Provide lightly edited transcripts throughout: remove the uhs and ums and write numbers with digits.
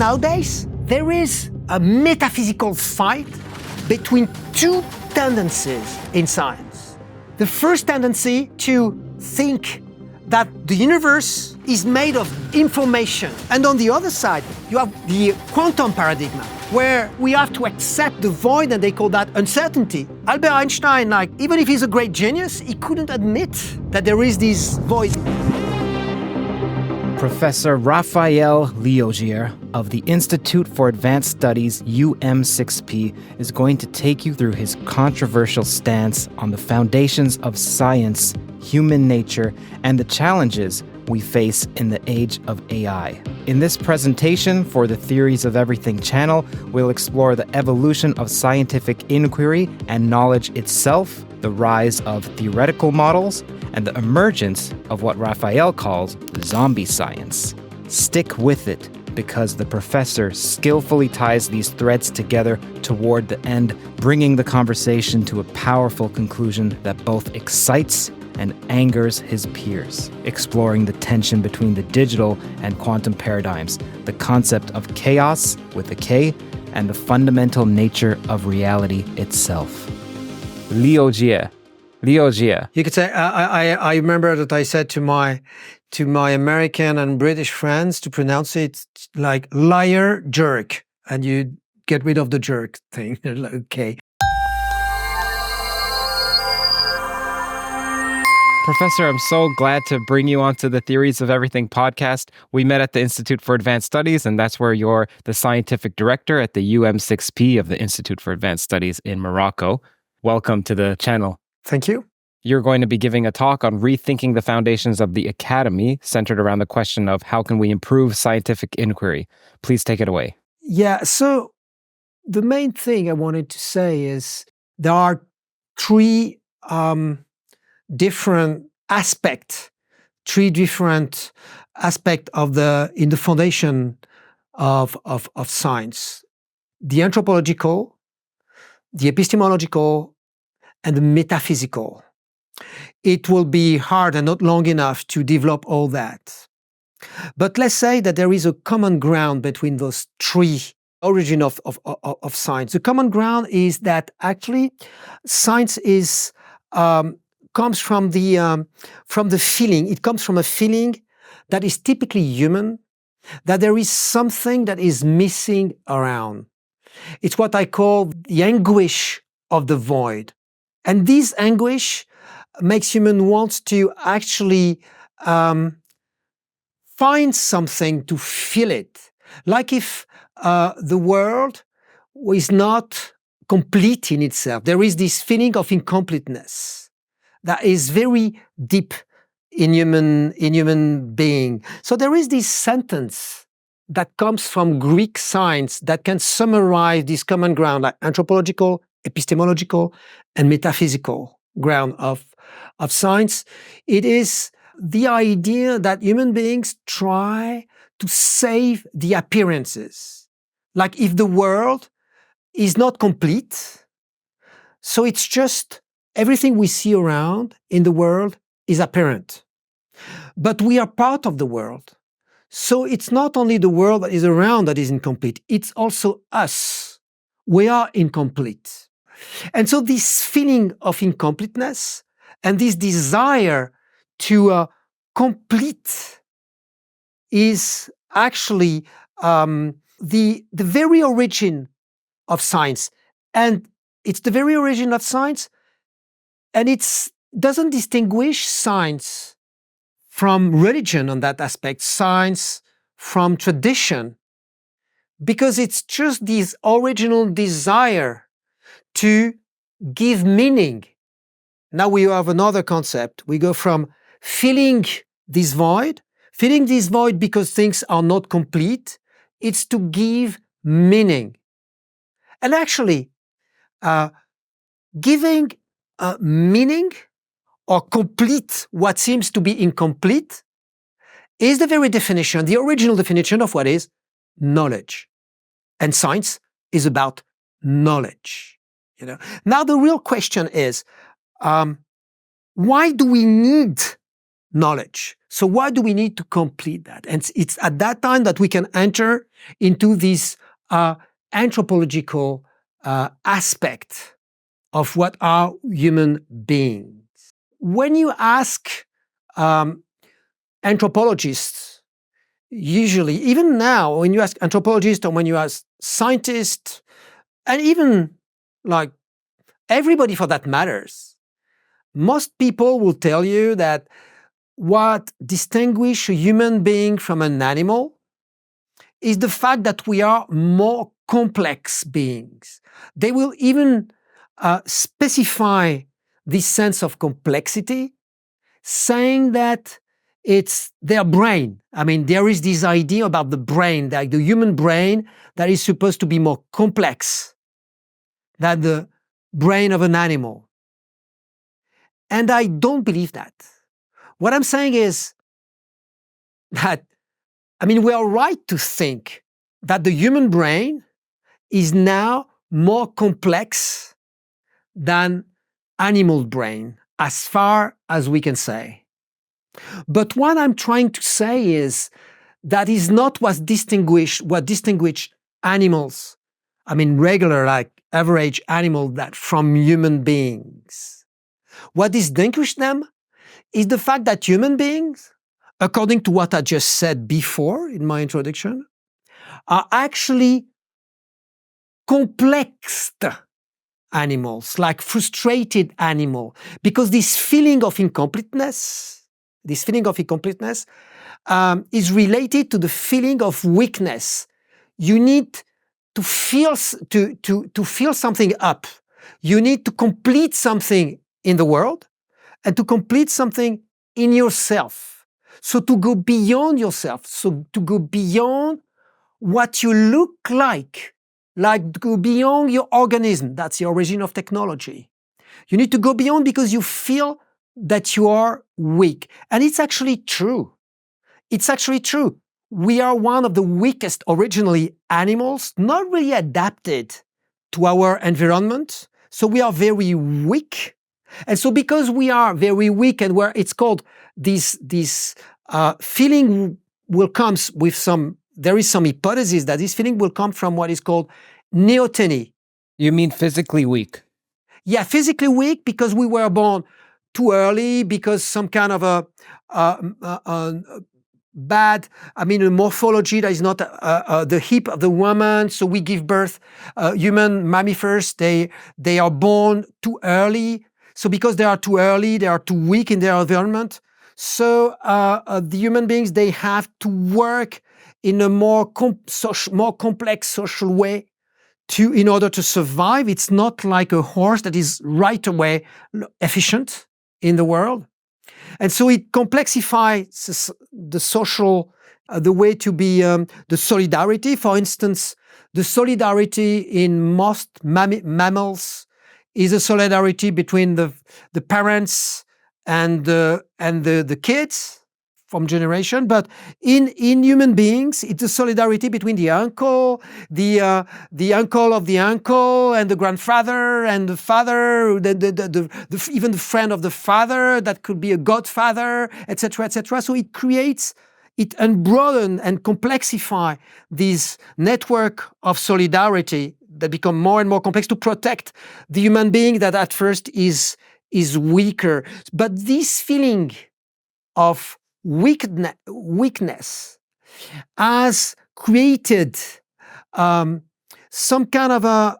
nowadays, there is a metaphysical fight between two tendencies in science. The first tendency to think that the universe is made of information. And on the other side, you have the quantum paradigm, where we have to accept the void, and they call that uncertainty. Albert Einstein, even if he's a great genius, he couldn't admit that there is this void. Professor Raphaël Liogier of the Institute for Advanced Studies, UM6P, is going to take you through his controversial stance on the foundations of science, human nature, and the challenges we face in the age of AI. In this presentation for the Theories of Everything channel, we'll explore the evolution of scientific inquiry and knowledge itself, the rise of theoretical models, and the emergence of what Raphael calls zombie science. Stick with it, because the professor skillfully ties these threads together toward the end, bringing the conversation to a powerful conclusion that both excites and angers his peers, exploring the tension between the digital and quantum paradigms, the concept of chaos with a K, and the fundamental nature of reality itself. Liogier. You could say, I remember that I said to my American and British friends to pronounce it like liar jerk, and you get rid of the jerk thing. Okay. Professor, I'm so glad to bring you onto the Theories of Everything podcast. We met at the Institute for Advanced Studies, and that's where you're the scientific director at the UM6P of the Institute for Advanced Studies in Morocco. Welcome to the channel. Thank you. You're going to be giving a talk on rethinking the foundations of the academy, centered around the question of how can we improve scientific inquiry. Please take it away. Yeah, so the main thing I wanted to say is there are three different aspects in the foundation of science: the anthropological, the epistemological, and the metaphysical. It will be hard and not long enough to develop all that. But let's say that there is a common ground between those three origins of science. The common ground is that actually science comes from the feeling. It comes from a feeling that is typically human, that there is something that is missing around. It's what I call the anguish of the void. And this anguish makes human wants to actually find something to feel it. Like if the world is not complete in itself. There is this feeling of incompleteness that is very deep in human being. So there is this sentence that comes from Greek science that can summarize this common ground, like anthropological, epistemological, and metaphysical ground of science. It is the idea that human beings try to save the appearances. Like if the world is not complete, so it's just everything we see around in the world is apparent. But we are part of the world. So it's not only the world that is around that is incomplete, it's also us. We are incomplete. And so this feeling of incompleteness and this desire to complete is actually the very origin of science. And it's the very origin of science, and it doesn't distinguish science from religion on that aspect, science from tradition, because it's just this original desire to give meaning. Now we have another concept. We go from feeling this void because things are not complete, it's to give meaning. And actually, giving meaning or complete what seems to be incomplete is the very definition, the original definition of what is knowledge. And science is about knowledge. Now the real question is, why do we need knowledge. So why do we need to complete that? And it's at that time that we can enter into this anthropological aspect of what are human beings. When you ask anthropologists, usually, even now, when you ask anthropologists or when you ask scientists, and even like everybody for that matters, most people will tell you that what distinguishes a human being from an animal is the fact that we are more complex beings. They will even specify this sense of complexity, saying that it's their brain. I mean, there is this idea about the brain, like the human brain, that is supposed to be more complex than the brain of an animal. And I don't believe that. What I'm saying is that, I mean, we are right to think that the human brain is now more complex than animal brain, as far as we can say. But what I'm trying to say is that is not what distinguish animals, I mean regular, like average animal, that from human beings. What distinguishes them is the fact that human beings, according to what I just said before in my introduction, are actually complex animals, like frustrated animal, because this feeling of incompleteness is related to the feeling of weakness. You need to feel something up. You need to complete something in the world and to complete something in yourself. So to go beyond yourself, so to go beyond what you look like go beyond your organism. That's the origin of technology. You need to go beyond because you feel that you are weak. And it's actually true. It's actually true. We are one of the weakest originally animals, not really adapted to our environment. So we are very weak. And so because we are very weak and where it's called this feeling will come with there is some hypothesis that this feeling will come from what is called neoteny. You mean physically weak? Yeah, physically weak because we were born too early, because some kind of a bad, I mean, a morphology that is not the hip of the woman. So we give birth, human mammifers, they are born too early. So because they are too early, they are too weak in their environment. So the human beings, they have to work in a more complex social way in order to survive. It's not like a horse that is right away efficient in the world. And so it complexifies the social, the way to be, the solidarity. For instance, the solidarity in most mammals is a solidarity between the parents and the kids from generation. But in human beings, it's a solidarity between the uncle, the uncle of the uncle, and the grandfather and the father, even the friend of the father, that could be a godfather, etc., etc. So it unbroaden and complexify this network of solidarity that become more and more complex to protect the human being that at first is weaker. But this feeling of weakness has created some kind of a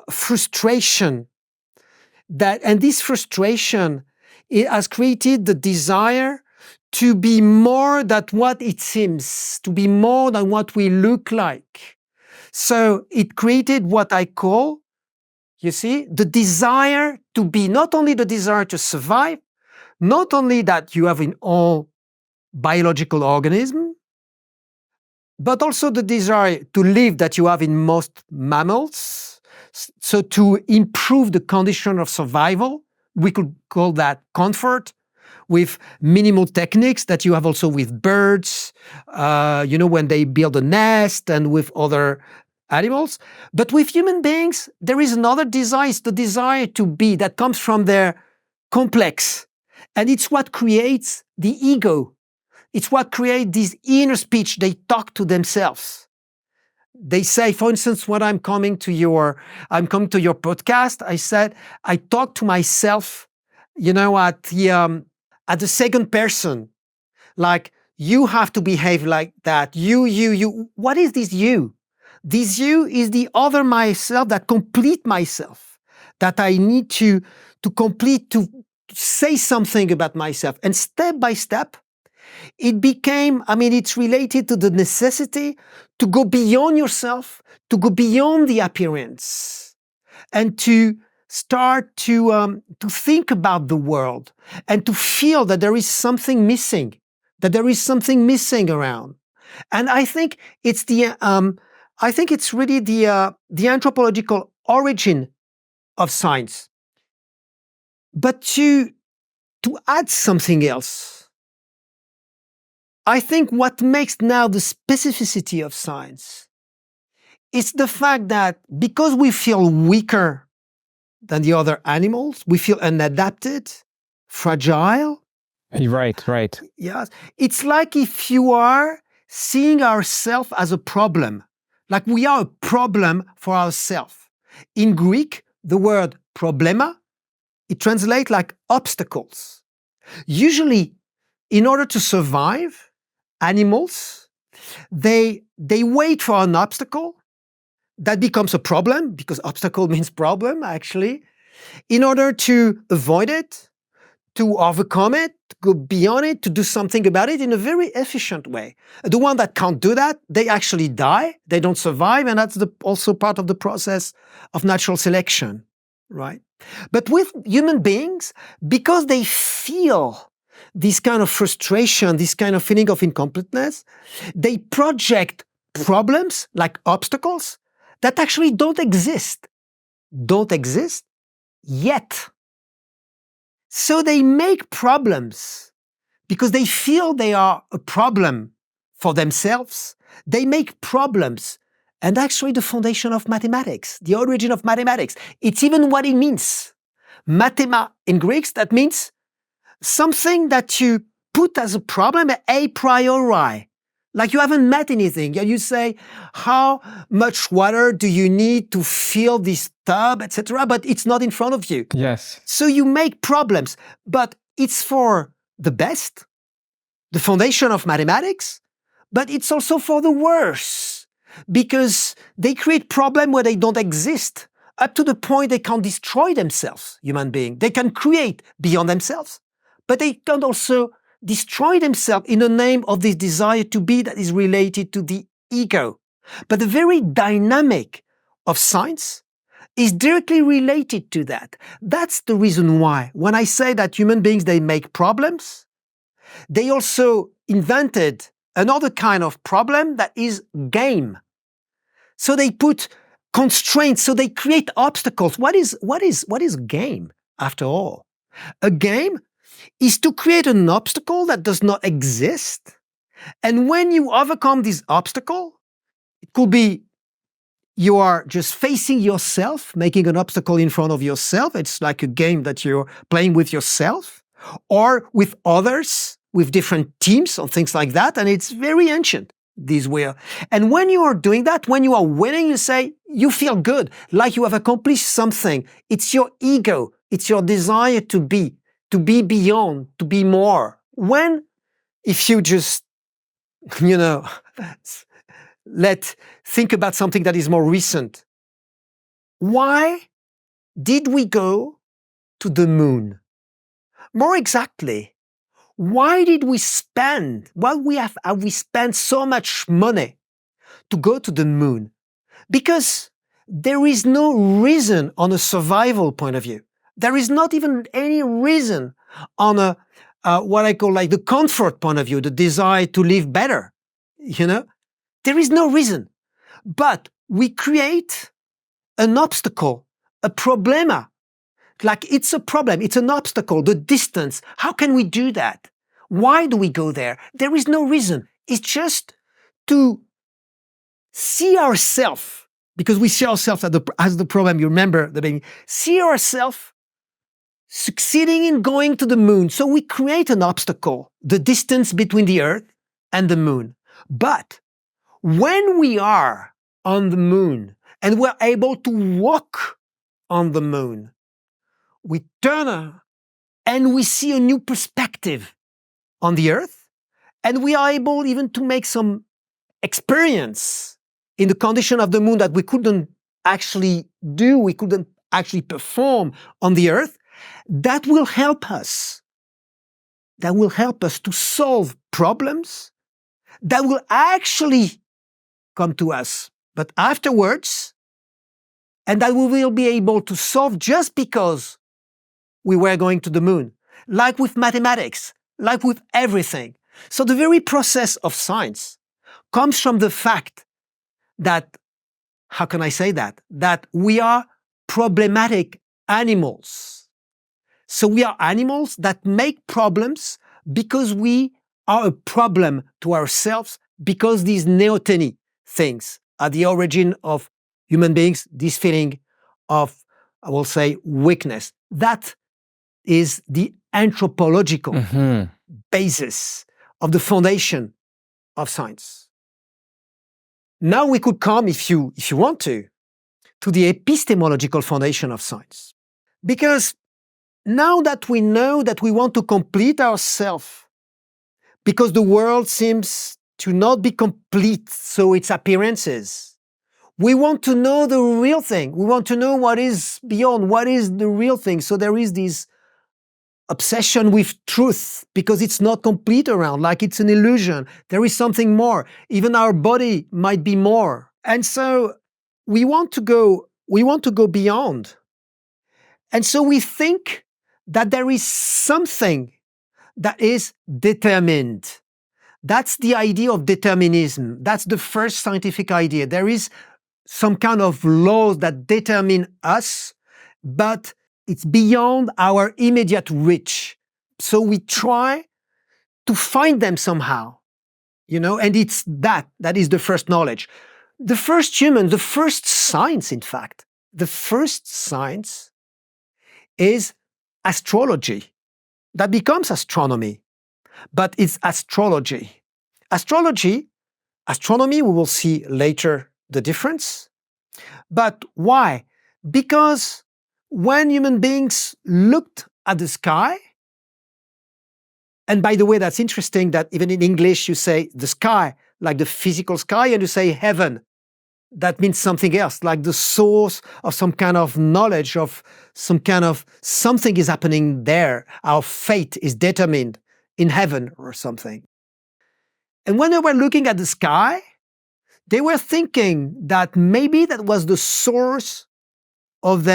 frustration, and this frustration, it has created the desire to be more than what it seems, to be more than what we look like. So it created what I call, you see, the desire to be, not only the desire to survive, not only that you have in all biological organisms, but also the desire to live that you have in most mammals. So to improve the condition of survival, we could call that comfort, with minimal techniques that you have also with birds, when they build a nest, and with other animals. But with human beings, there is another desire. It's the desire to be that comes from their complex. And it's what creates the ego. It's what creates this inner speech. They talk to themselves. They say, for instance, when I'm coming to your podcast, I said, I talk to myself, at the second person, like, you have to behave like that. You. What is this you? This you is the other myself that complete myself, that I need to complete, to say something about myself. And step by step, it's related to the necessity to go beyond yourself, to go beyond the appearance, and to start to think about the world and to feel that there is something missing, around. And I think it's really the anthropological origin of science. But to add something else, I think what makes now the specificity of science is the fact that because we feel weaker than the other animals, we feel unadapted, fragile. Right. Yes. It's like if you are seeing ourselves as a problem, like we are a problem for ourselves. In Greek, the word problema, it translates like obstacles. Usually, in order to survive, animals, they wait for an obstacle that becomes a problem, because obstacle means problem, actually, in order to avoid it, to overcome it, to go beyond it, to do something about it in a very efficient way. The one that can't do that, they actually die, they don't survive, and that's also part of the process of natural selection, right? But with human beings, because they feel this kind of frustration, this kind of feeling of incompleteness, they project problems like obstacles that actually don't exist yet. So they make problems because they feel they are a problem for themselves. They make problems. And actually the foundation of mathematics, the origin of mathematics, it's even what it means. Mathema in Greek, that means something that you put as a problem a priori. Like you haven't met anything, and you say, how much water do you need to fill this tub, etc., but it's not in front of you. Yes. So you make problems, but it's for the best, the foundation of mathematics, but it's also for the worse, because they create problems where they don't exist, up to the point they can't destroy themselves, human beings. They can create beyond themselves, but they can also destroy themselves in the name of this desire to be that is related to the ego. But the very dynamic of science is directly related to that. That's the reason why, when I say that human beings, they make problems, they also invented another kind of problem that is game. So they put constraints, so they create obstacles. What is game, after all? A game is to create an obstacle that does not exist. And when you overcome this obstacle, it could be you are just facing yourself, making an obstacle in front of yourself. It's like a game that you're playing with yourself or with others, with different teams or things like that. And it's very ancient, this way. And when you are doing that, when you are winning, you say, you feel good, like you have accomplished something. It's your ego. It's your desire to be beyond, to be more. If you just, think about something that is more recent. Why did we go to the moon? More exactly, why did we spend, have we spent so much money to go to the moon? Because there is no reason on a survival point of view. There is not even any reason on a what I call like the comfort point of view, the desire to live better. There is no reason. But we create an obstacle, a problema. Like it's a problem, it's an obstacle, the distance. How can we do that? Why do we go there? There is no reason. It's just to see ourselves, because we see ourselves as the problem. You remember the beginning. See ourselves succeeding in going to the moon. So we create an obstacle, the distance between the Earth and the moon. But when we are on the moon and we're able to walk on the moon, we turn and we see a new perspective on the Earth, and we are able even to make some experience in the condition of the moon that we couldn't actually do, we couldn't actually perform on the Earth. That will help us. That will help us to solve problems that will actually come to us, but afterwards, and that we will be able to solve just because we were going to the moon, like with mathematics, like with everything. So the very process of science comes from the fact that, how can I say that? That we are problematic animals. So we are animals that make problems because we are a problem to ourselves, because these neoteny things are the origin of human beings, this feeling of, I will say, weakness. That is the anthropological basis of the foundation of science. Now we could come, if you want to the epistemological foundation of science. Because now that we know that we want to complete ourselves, because the world seems to not be complete, so its appearances, we want to know the real thing. We want to know what is beyond, what is the real thing. So there is this obsession with truth, because it's not complete around, like it's an illusion. There is something more. Even our body might be more. And so we want to go beyond. And so we think that there is something that is determined. That's the idea of determinism. That's the first scientific idea. There is some kind of laws that determine us, but it's beyond our immediate reach. So we try to find them somehow, and it's that is the first knowledge. The first human, the first science, in fact, the first science is astrology. That becomes astronomy, but it's astrology. Astronomy, we will see later the difference. But why? Because when human beings looked at the sky, and by the way, that's interesting that even in English you say the sky, like the physical sky, and you say heaven. That means something else, like the source of some kind of knowledge, of some kind of something is happening there. Our fate is determined in heaven or something. And when they were looking at the sky, they were thinking that maybe that was the source of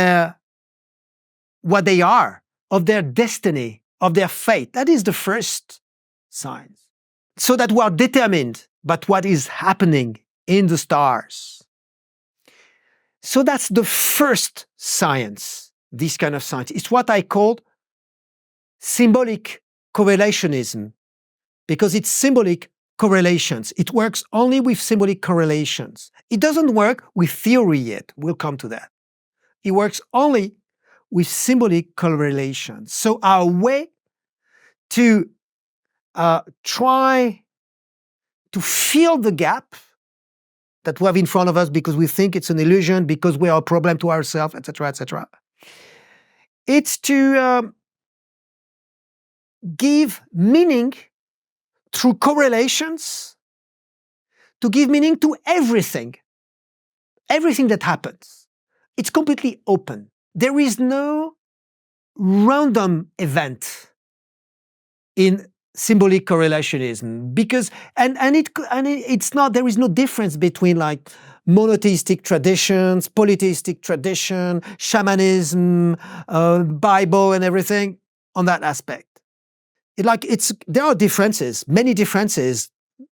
what they are, of their destiny, of their fate. That is the first science. So that we are determined by what is happening in the stars. So that's the first science, this kind of science. It's what I call symbolic correlationism, because it's symbolic correlations. It works only with symbolic correlations. It doesn't work with theory yet. We'll come to that. It works only with symbolic correlations. So our way to try to fill the gap that we have in front of us because we think it's an illusion, because we are a problem to ourselves, etc., etc. It's to give meaning through correlations, to give meaning to everything that happens. It's completely open. There is no random event in symbolic correlationism, because it's not, there is no difference between like monotheistic traditions, polytheistic tradition, shamanism, Bible and everything on that aspect. There are differences, many differences,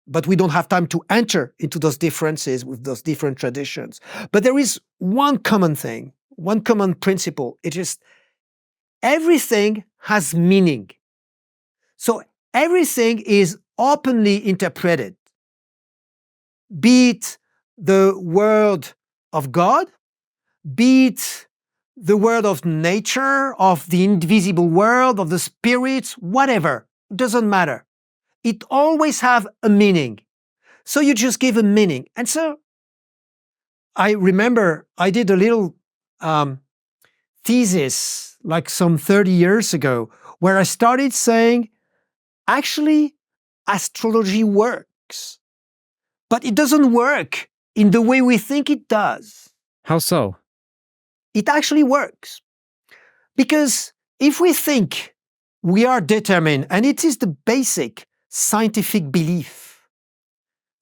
but we don't have time to enter into those differences with those different traditions. But there is one common thing, one common principle. It is everything has meaning. So everything is openly interpreted, be it the word of God, be it the world of nature, of the invisible world, of the spirits, whatever. It doesn't matter. It always have a meaning. So you just give a meaning. And so I remember I did a little thesis like some 30 years ago where I started saying, actually, astrology works, but it doesn't work in the way we think it does. How so? It actually works. Because if we think we are determined, and it is the basic scientific belief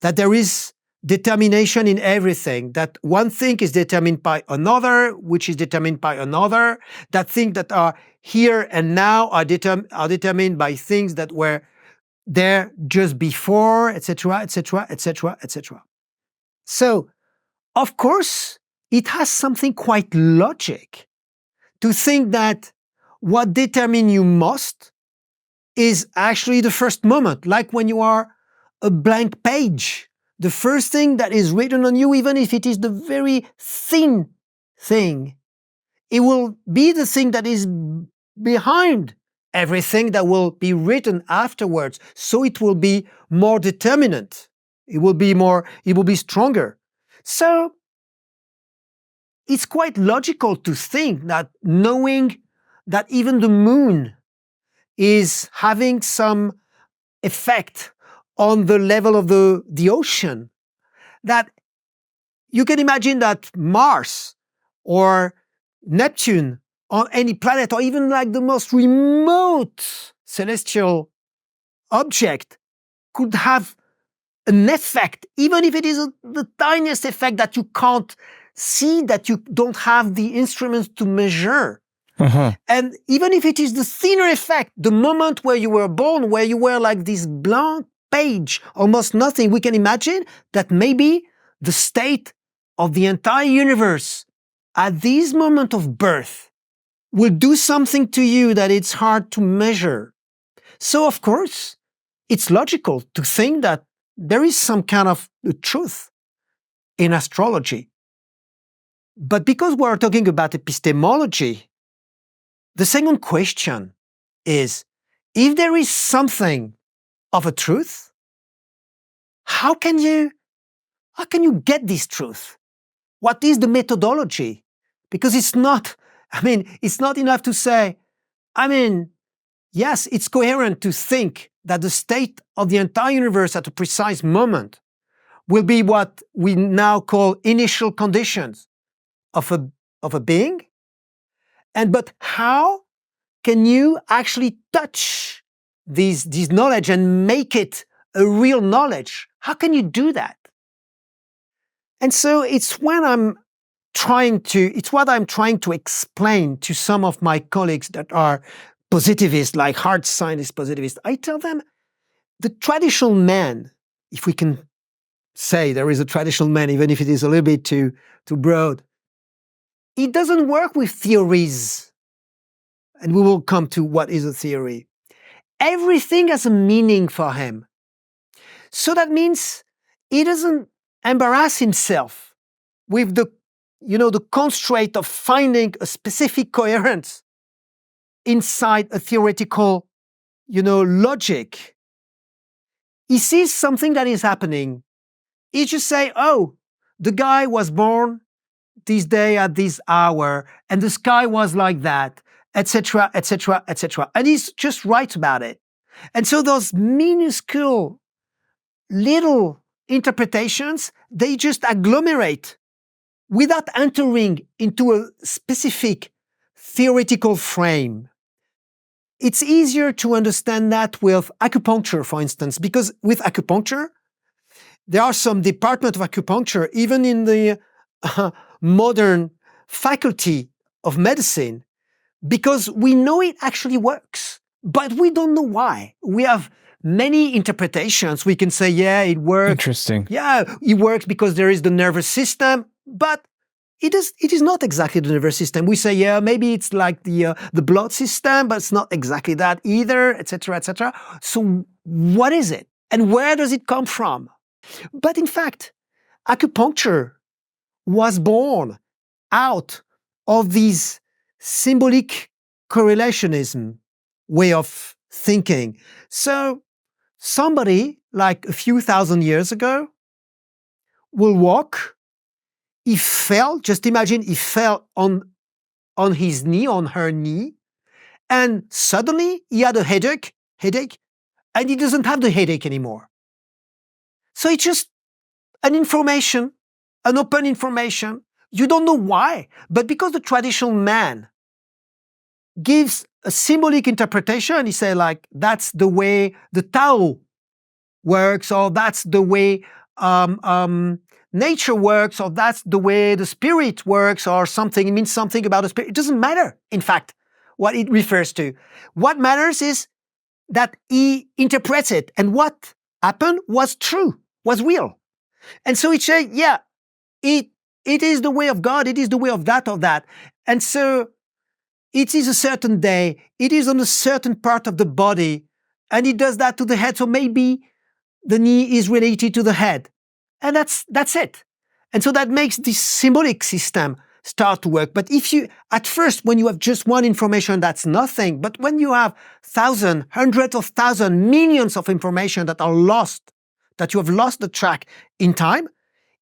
that there is determination in everything, that one thing is determined by another, which is determined by another, that things that are here and now are determined by things that were there just before, etc., etc., etc., etc. So, of course, it has something quite logic to think that what determines you most is actually the first moment, like when you are a blank page. The first thing that is written on you, even if it is the very thin thing, it will be the thing that is behind everything that will be written afterwards. So it will be more determinant. It will be stronger. So it's quite logical to think that knowing that even the moon is having some effect on the level of the ocean, that you can imagine that Mars or Neptune or any planet or even like the most remote celestial object could have an effect, even if it is the tiniest effect that you can't see, that you don't have the instruments to measure. And even if it is the thinner effect, the moment where you were born, where you were like this blank page, almost nothing, we can imagine that maybe the state of the entire universe at this moment of birth will do something to you that it's hard to measure. So, of course, it's logical to think that there is some kind of truth in astrology. But because we're talking about epistemology, the second question is, if there is something of a truth, how can you get this truth? What is the methodology? Because it's not enough to say, yes, it's coherent to think that the state of the entire universe at a precise moment will be what we now call initial conditions of a being. But how can you actually touch these knowledge and make it a real knowledge? How can you do that? And so it's what I'm trying to explain to some of my colleagues that are positivists, like hard scientist positivists. I tell them the traditional man, if we can say there is a traditional man, even if it is a little bit too broad, it doesn't work with theories. And we will come to what is a theory. Everything has a meaning for him. So that means he doesn't embarrass himself with the constraint of finding a specific coherence inside a theoretical, logic. He sees something that is happening. He just say, oh, the guy was born this day at this hour, and the sky was like that, etc., etc., etc. And he's just right about it. And so those minuscule little interpretations, they just agglomerate without entering into a specific theoretical frame. It's easier to understand that with acupuncture, for instance, because with acupuncture, there are some departments of acupuncture, even in the modern faculty of medicine, because we know it actually works, but we don't know why. We have many interpretations. We can say, yeah, it works. Interesting. Yeah, it works because there is the nervous system, but it is not exactly the nervous system. We say, yeah, maybe it's like the blood system, but it's not exactly that either, etc., etc. So what is it? And where does it come from? But in fact, acupuncture was born out of these symbolic correlationism way of thinking. So somebody like a few thousand years ago will walk, he fell, just imagine he fell on his knee, on her knee, and suddenly he had a headache, and he doesn't have the headache anymore. So it's just an information, an open information. You don't know why, but because the traditional man gives a symbolic interpretation, he say like, that's the way the Tao works, or that's the way nature works, or that's the way the spirit works, or something. It means something about the spirit. It doesn't matter, in fact, what it refers to. What matters is that he interprets it, and what happened was true, was real. And so he said, yeah, it is the way of God, it is the way of that. And so it is a certain day, it is on a certain part of the body, and it does that to the head, so maybe the knee is related to the head. And that's it. And so that makes this symbolic system start to work. But if you, at first, when you have just one information, that's nothing. But when you have thousands, hundreds of thousands, millions of information that are lost, that you have lost the track in time,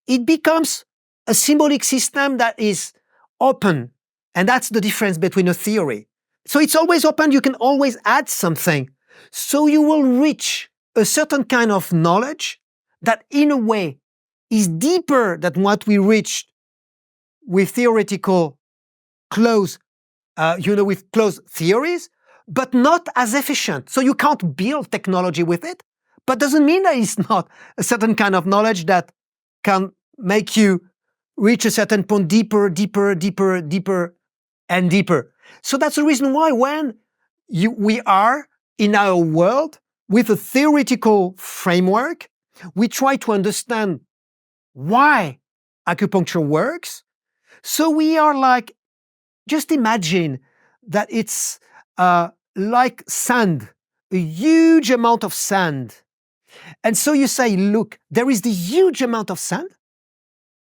it becomes a symbolic system that is open. And that's the difference between a theory. So it's always open, you can always add something. So you will reach a certain kind of knowledge that in a way is deeper than what we reached with theoretical closed, with closed theories, but not as efficient. So you can't build technology with it, but doesn't mean that it's not a certain kind of knowledge that can make you reach a certain point deeper, and deeper. So that's the reason why when we are in our world with a theoretical framework, we try to understand why acupuncture works. So we are like, just imagine that it's like sand, a huge amount of sand. And so you say, look, there is this huge amount of sand.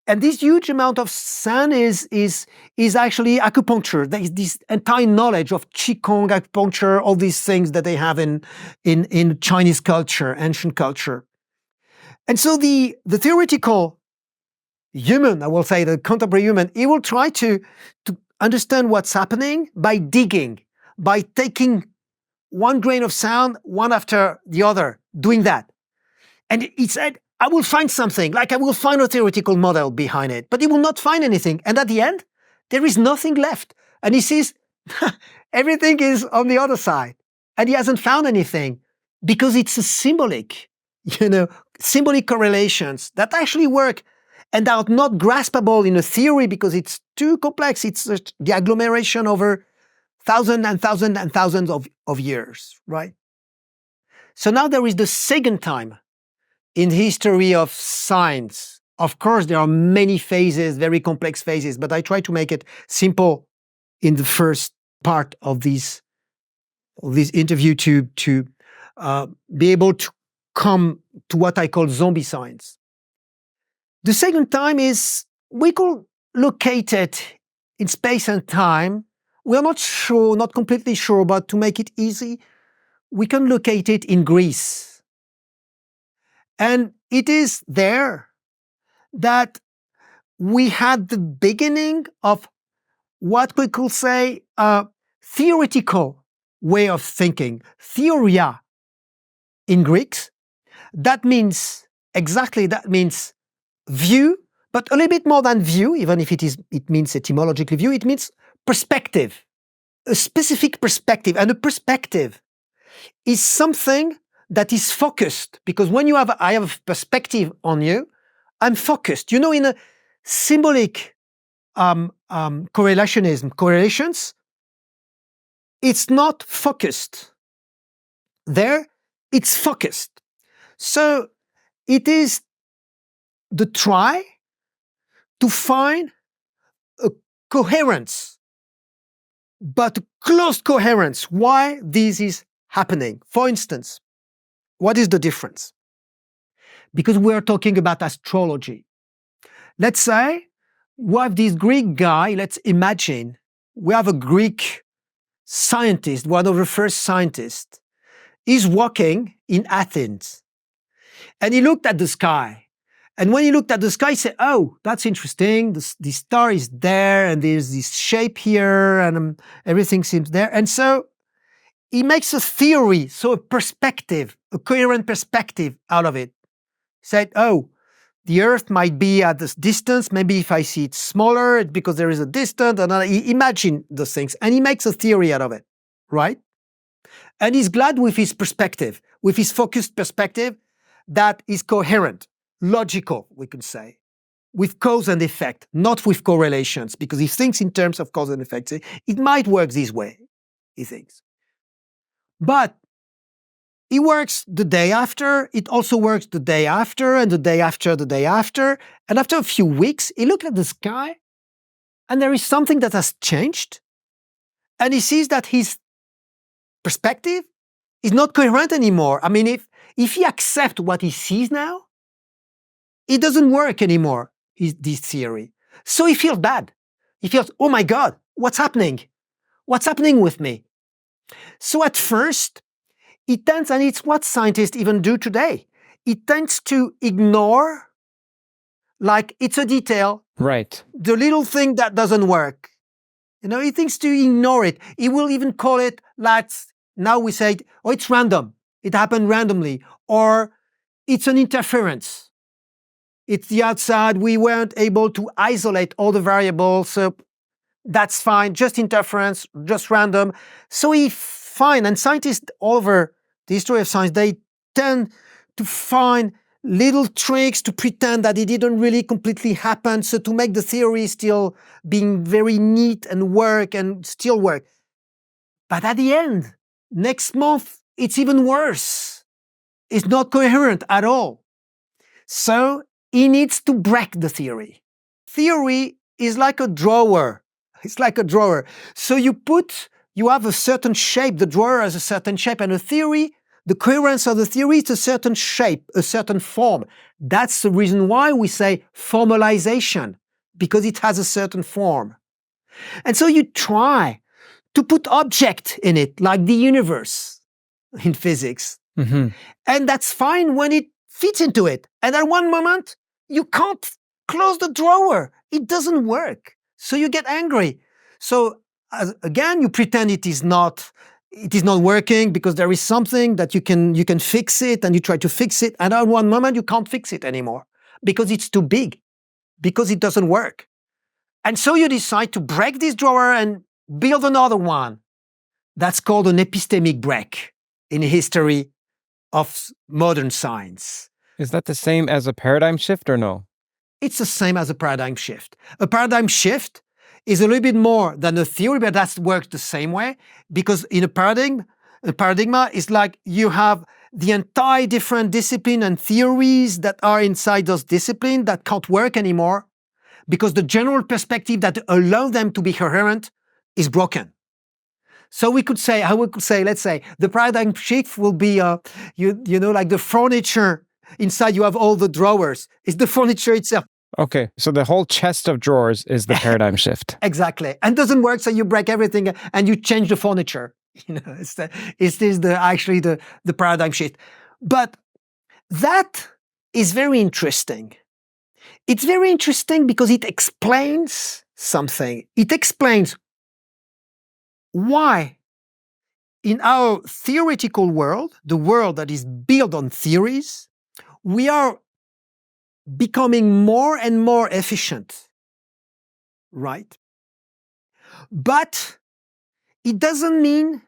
And this huge amount of sand is actually acupuncture. There is this entire knowledge of Qigong, acupuncture, all these things that they have in Chinese culture, ancient culture. And so the theoretical human, I will say, the contemporary human, he will try to understand what's happening by digging, by taking one grain of sand, one after the other, doing that. And he said, I will find something, like I will find a theoretical model behind it, but he will not find anything. And at the end, there is nothing left. And he says, everything is on the other side. And he hasn't found anything because it's a symbolic correlations that actually work and are not graspable in a theory because it's too complex. It's the agglomeration over thousands and thousands and thousands of years, right? So now there is the second time in history of science. Of course, there are many phases, very complex phases, but I try to make it simple in the first part of this interview to be able to come to what I call zombie science. The second time is, we could locate it in space and time. We are not sure, not completely sure, but to make it easy, we can locate it in Greece. And it is there that we had the beginning of what we could say a theoretical way of thinking, theoria in Greek. That means view, but a little bit more than view, even if it means etymologically view, it means perspective, a specific perspective. And a perspective is something that is focused, because when I have a perspective on you, I'm focused. In a symbolic correlations, it's not focused. There, it's focused. So it is the try to find a coherence, but close coherence, why this is happening. For instance, what is the difference? Because we are talking about astrology. Let's say we have this Greek guy, let's imagine, we have a Greek scientist, one of the first scientists. He's walking in Athens and he looked at the sky. And when he looked at the sky, he said, oh, that's interesting. The star is there and there's this shape here and everything seems there. And so he makes a theory, so a perspective, a coherent perspective out of it. He said, oh, the Earth might be at this distance. Maybe if I see it smaller, it's because there is a distance. And he imagines those things and he makes a theory out of it, right? And he's glad with his perspective, with his focused perspective that is coherent, logical, we could say, with cause and effect, not with correlations, because he thinks in terms of cause and effect. It might work this way, he thinks. But it works the day after, it also works the day after, and the day after, the day after. And after a few weeks, he looked at the sky, and there is something that has changed. And he sees that his perspective is not coherent anymore. I mean, if he accepts what he sees now, it doesn't work anymore, this theory. So he feels bad. He feels, oh my God, what's happening? What's happening with me? So at first, it tends, and it's what scientists even do today, it tends to ignore, like it's a detail, Right. the little thing that doesn't work. You know, he thinks to ignore it. He will even call it, like, now we say, oh, it's random. It happened randomly. Or it's an interference. It's the outside. We weren't able to isolate all the variables. So that's fine. Just interference, just random. So he find, and scientists all over the history of science, they tend to find little tricks to pretend that it didn't really completely happen. So to make the theory still being very neat and work and still work. But at the end, next month, it's even worse. It's not coherent at all. So he needs to break the theory. Theory is like a drawer. It's like a drawer. So you have a certain shape. The drawer has a certain shape, and a theory, the coherence of the theory is a certain shape, a certain form. That's the reason why we say formalization, because it has a certain form. And so you try to put object in it, like the universe in physics. Mm-hmm. And that's fine when it fits into it. And at one moment, you can't close the drawer. It doesn't work. So you get angry. So again, you pretend it is not working because there is something that you can fix it, and you try to fix it. And at one moment, you can't fix it anymore because it's too big, because it doesn't work. And so you decide to break this drawer and build another one. That's called an epistemic break in the history of modern science. Is that the same as a paradigm shift or no? It's the same as a paradigm shift. A paradigm shift is a little bit more than a theory, but that works the same way, because in a paradigma is like you have the entire different discipline and theories that are inside those disciplines that can't work anymore because the general perspective that allows them to be coherent is broken. So we could say, let's say, the paradigm shift will be, like the furniture. Inside you have all the drawers. It's the furniture itself. Okay, so the whole chest of drawers is the paradigm shift. Exactly. And doesn't work, so you break everything and you change the furniture. It's the paradigm shift. But that is very interesting. It's very interesting because it explains something. It explains why in our theoretical world, the world that is built on theories, we are becoming more and more efficient, right? But it doesn't mean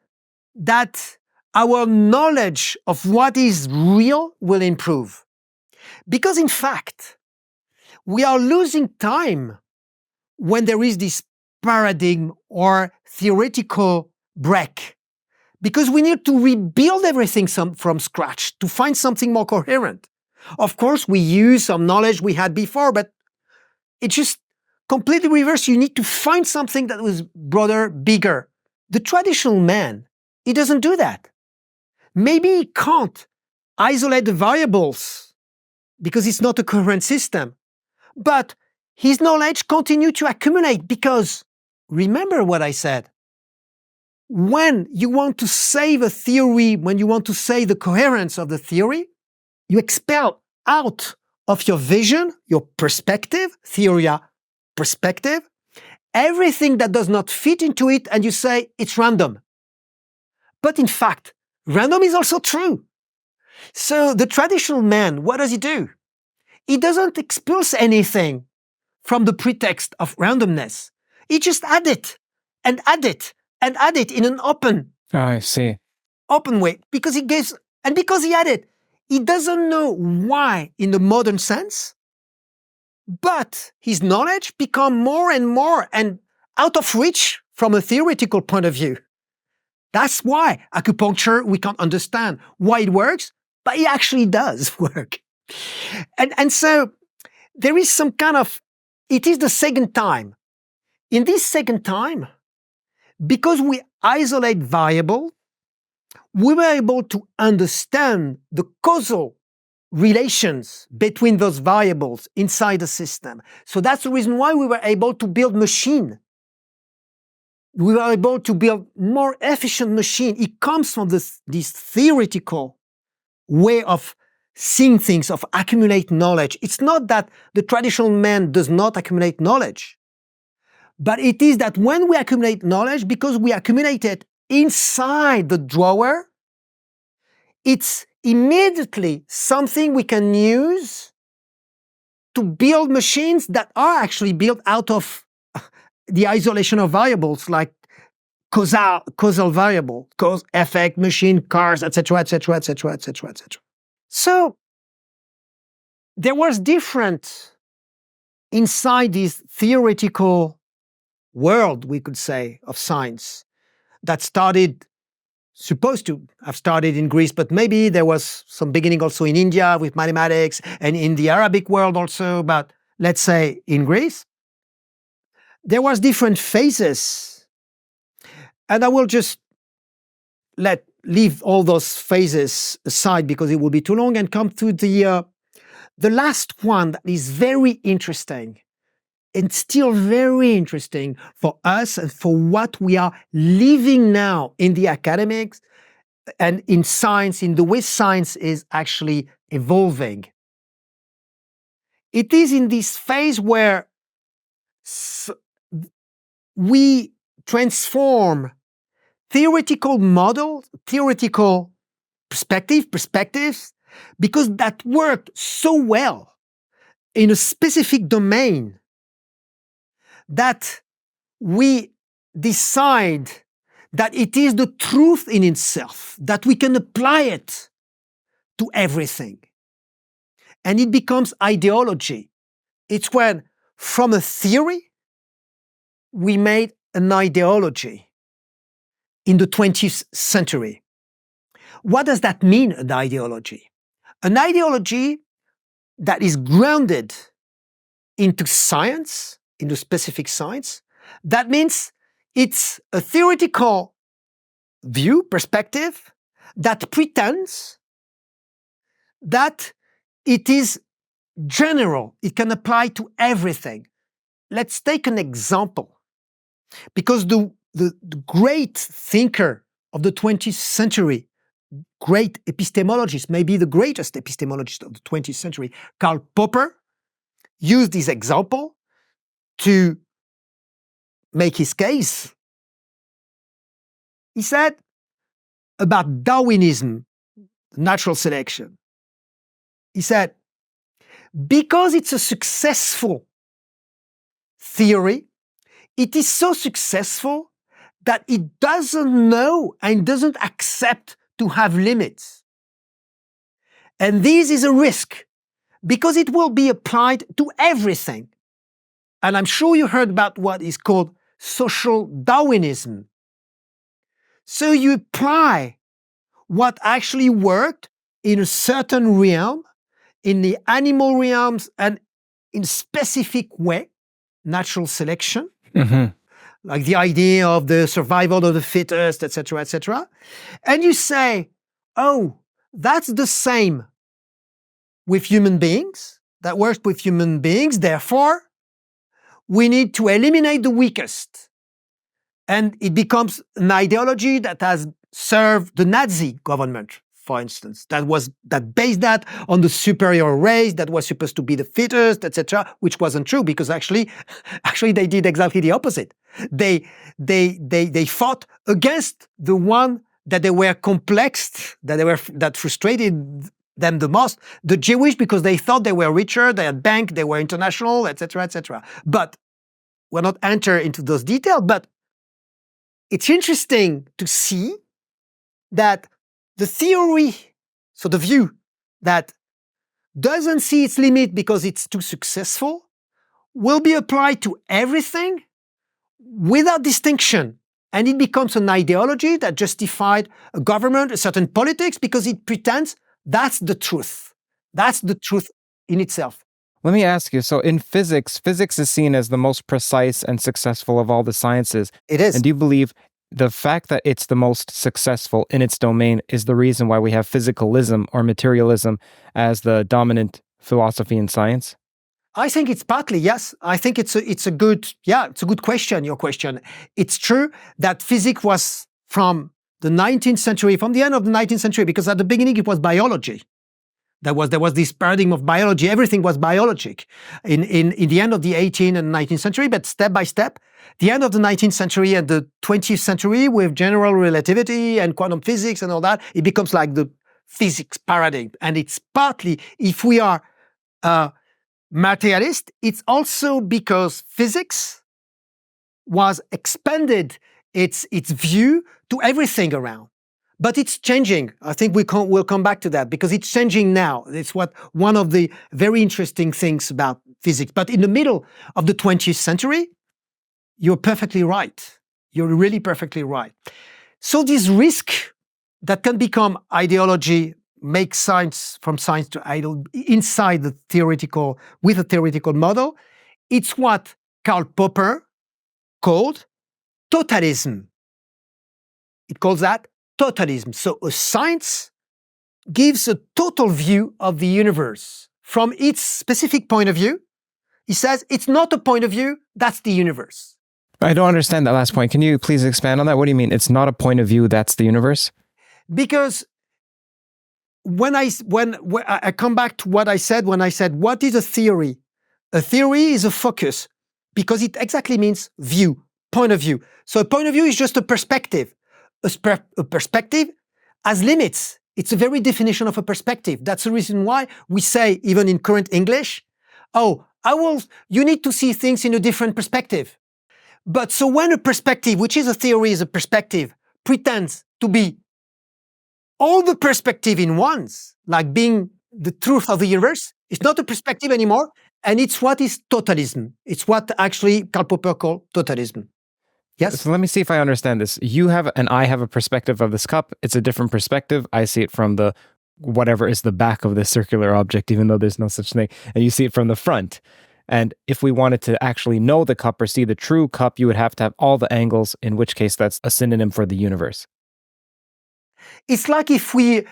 that our knowledge of what is real will improve. Because in fact, we are losing time when there is this paradigm or theoretical break. Because we need to rebuild everything from scratch to find something more coherent. Of course, we use some knowledge we had before, but it's just completely reversed. You need to find something that was broader, bigger. The traditional man, he doesn't do that. Maybe he can't isolate the variables because it's not a coherent system. But his knowledge continues to accumulate because remember what I said. When you want to save a theory, when you want to save the coherence of the theory, you expel out of your vision, your perspective, theoria, perspective, everything that does not fit into it, and you say it's random. But in fact, random is also true. So the traditional man, what does he do? He doesn't expulse anything from the pretext of randomness. He just add it and add it and add it in an open way, because he gives, and because he added, he doesn't know why in the modern sense, but his knowledge become more and more and out of reach from a theoretical point of view. That's why acupuncture, we can't understand why it works, but it actually does work. And so there is some kind of, it is the second time. In this second time, because we isolate variables, we were able to understand the causal relations between those variables inside the system. So that's the reason why we were able to build machine. We were able to build more efficient machine. It comes from this theoretical way of seeing things, of accumulate knowledge. It's not that the traditional man does not accumulate knowledge, but it is that when we accumulate knowledge, because we accumulate it inside the drawer, it's immediately something we can use to build machines that are actually built out of the isolation of variables like causal variable, cause, effect, machine, cars, etc., etc., etc., etc., etc. So there was different inside this theoretical world, we could say, of science that supposed to have started in Greece, but maybe there was some beginning also in India with mathematics and in the Arabic world also, but let's say in Greece. There was different phases, and I will just leave all those phases aside because it will be too long and come to the last one that is very interesting and still very interesting for us and for what we are living now in the academics and in science, in the way science is actually evolving. It is in this phase where we transform theoretical models, theoretical perspectives, because that worked so well in a specific domain that we decide that it is the truth in itself, that we can apply it to everything. And it becomes ideology. It's when, from a theory, we made an ideology in the 20th century. What does that mean, an ideology? An ideology that is grounded into science, into specific science, that means it's a theoretical view, perspective, that pretends that it is general, it can apply to everything. Let's take an example. Because the great thinker of the 20th century, great epistemologist, maybe the greatest epistemologist of the 20th century, Karl Popper, used this example to make his case. He said about Darwinism, natural selection, he said, because it's a successful theory, it is so successful that it doesn't know and doesn't accept to have limits. And this is a risk because it will be applied to everything. And I'm sure you heard about what is called social Darwinism. So you apply what actually worked in a certain realm, in the animal realms, and in a specific way, natural selection, like the idea of the survival of the fittest, etc., etc. And you say, oh, that's the same with human beings, that works with human beings, therefore, we need to eliminate the weakest And it becomes an ideology that has served the Nazi government, for instance, that based that on the superior race that was supposed to be the fittest, etc., which wasn't true because actually they did exactly the opposite. They fought against the one that they were complex, that frustrated them the most, the Jewish, because they thought they were richer, they had bank, they were international, etc., etc. But we'll not enter into those details. But it's interesting to see that the theory, so the view that doesn't see its limit because it's too successful, will be applied to everything without distinction. And it becomes an ideology that justified a government, a certain politics, because it pretends that's the truth. That's the truth in itself. Let me ask you, so in physics is seen as the most precise and successful of all the sciences. It is. And do you believe the fact that it's the most successful in its domain is the reason why we have physicalism or materialism as the dominant philosophy in science? I think it's partly, yes. I think it's a good question, your question. It's true that physics was from the 19th century, from the end of the 19th century, because at the beginning it was biology. There was this paradigm of biology. Everything was biologic in the end of the 18th and 19th century, but step by step, the end of the 19th century and the 20th century with general relativity and quantum physics and all that, it becomes like the physics paradigm. And it's partly, if we are materialist, it's also because physics was expanded its view to everything around. But it's changing. I think we'll come back to that because it's changing now. It's one of the very interesting things about physics. But in the middle of the 20th century, you're perfectly right. You're really perfectly right. So this risk that can become ideology, make science from science to idol inside the theoretical, with a theoretical model, it's what Karl Popper called totalism. It calls that totalism. So a science gives a total view of the universe from its specific point of view. He says it's not a point of view, that's the universe. I don't understand that last point. Can you please expand on that? What do you mean? It's not a point of view, that's the universe? Because when I come back to what I said when I said, what is a theory? A theory is a focus because it exactly means view, point of view. So a point of view is just a perspective. A perspective has limits. It's a very definition of a perspective. That's the reason why we say, even in current English, you need to see things in a different perspective. But so when a perspective, which is a theory, is a perspective, pretends to be all the perspective in one's, like being the truth of the universe, it's not a perspective anymore. And it's what is totalism. It's what actually Karl Popper called totalism. Yes. So let me see if I understand this. You have and I have a perspective of this cup. It's a different perspective. I see it from the whatever is the back of this circular object, even though there's no such thing. And you see it from the front. And if we wanted to actually know the cup or see the true cup, you would have to have all the angles, in which case that's a synonym for the universe. It's like if the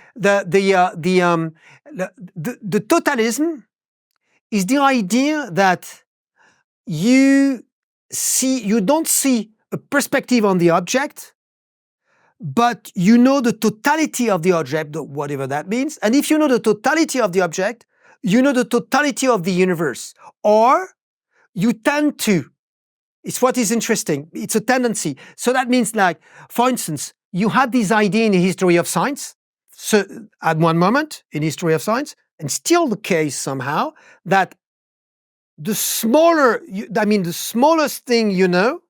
totalism is the idea that you don't see a perspective on the object, but you know the totality of the object, whatever that means. And if you know the totality of the object, you know the totality of the universe. Or you tend to. It's what is interesting. It's a tendency. So that means, like, for instance, you had this idea in the history of science, so at one moment in history of science, and still the case somehow, that the smallest thing you know,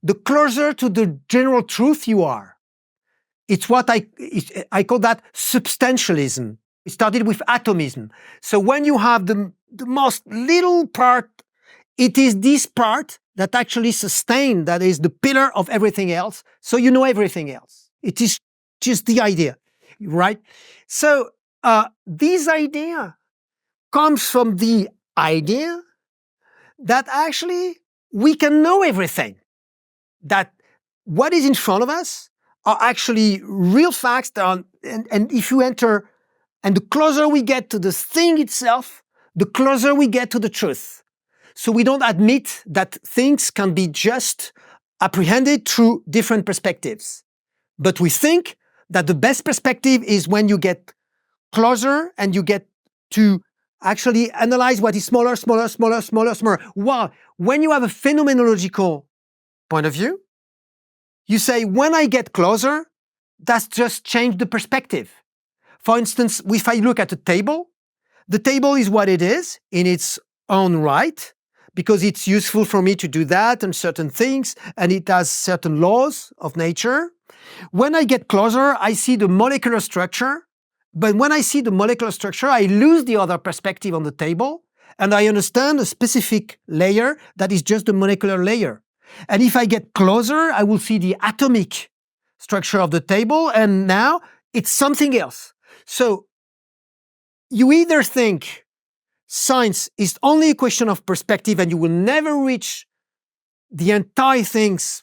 the closer to the general truth you are. It's what I call that substantialism. It started with atomism. So when you have the most little part, it is this part that actually sustains, that is the pillar of everything else. So you know everything else. It is just the idea, right? So this idea comes from the idea that actually we can know everything. That what is in front of us are actually real facts. And if you enter, and the closer we get to the thing itself, the closer we get to the truth. So we don't admit that things can be just apprehended through different perspectives. But we think that the best perspective is when you get closer and you get to actually analyze what is smaller. While when you have a phenomenological point of view, you say, when I get closer, that's just change the perspective. For instance, if I look at a table, the table is what it is in its own right, because it's useful for me to do that and certain things, and it has certain laws of nature. When I get closer, I see the molecular structure, but when I see the molecular structure, I lose the other perspective on the table, and I understand a specific layer that is just the molecular layer. And if I get closer, I will see the atomic structure of the table, and now it's something else. So you either think science is only a question of perspective and you will never reach the entire things,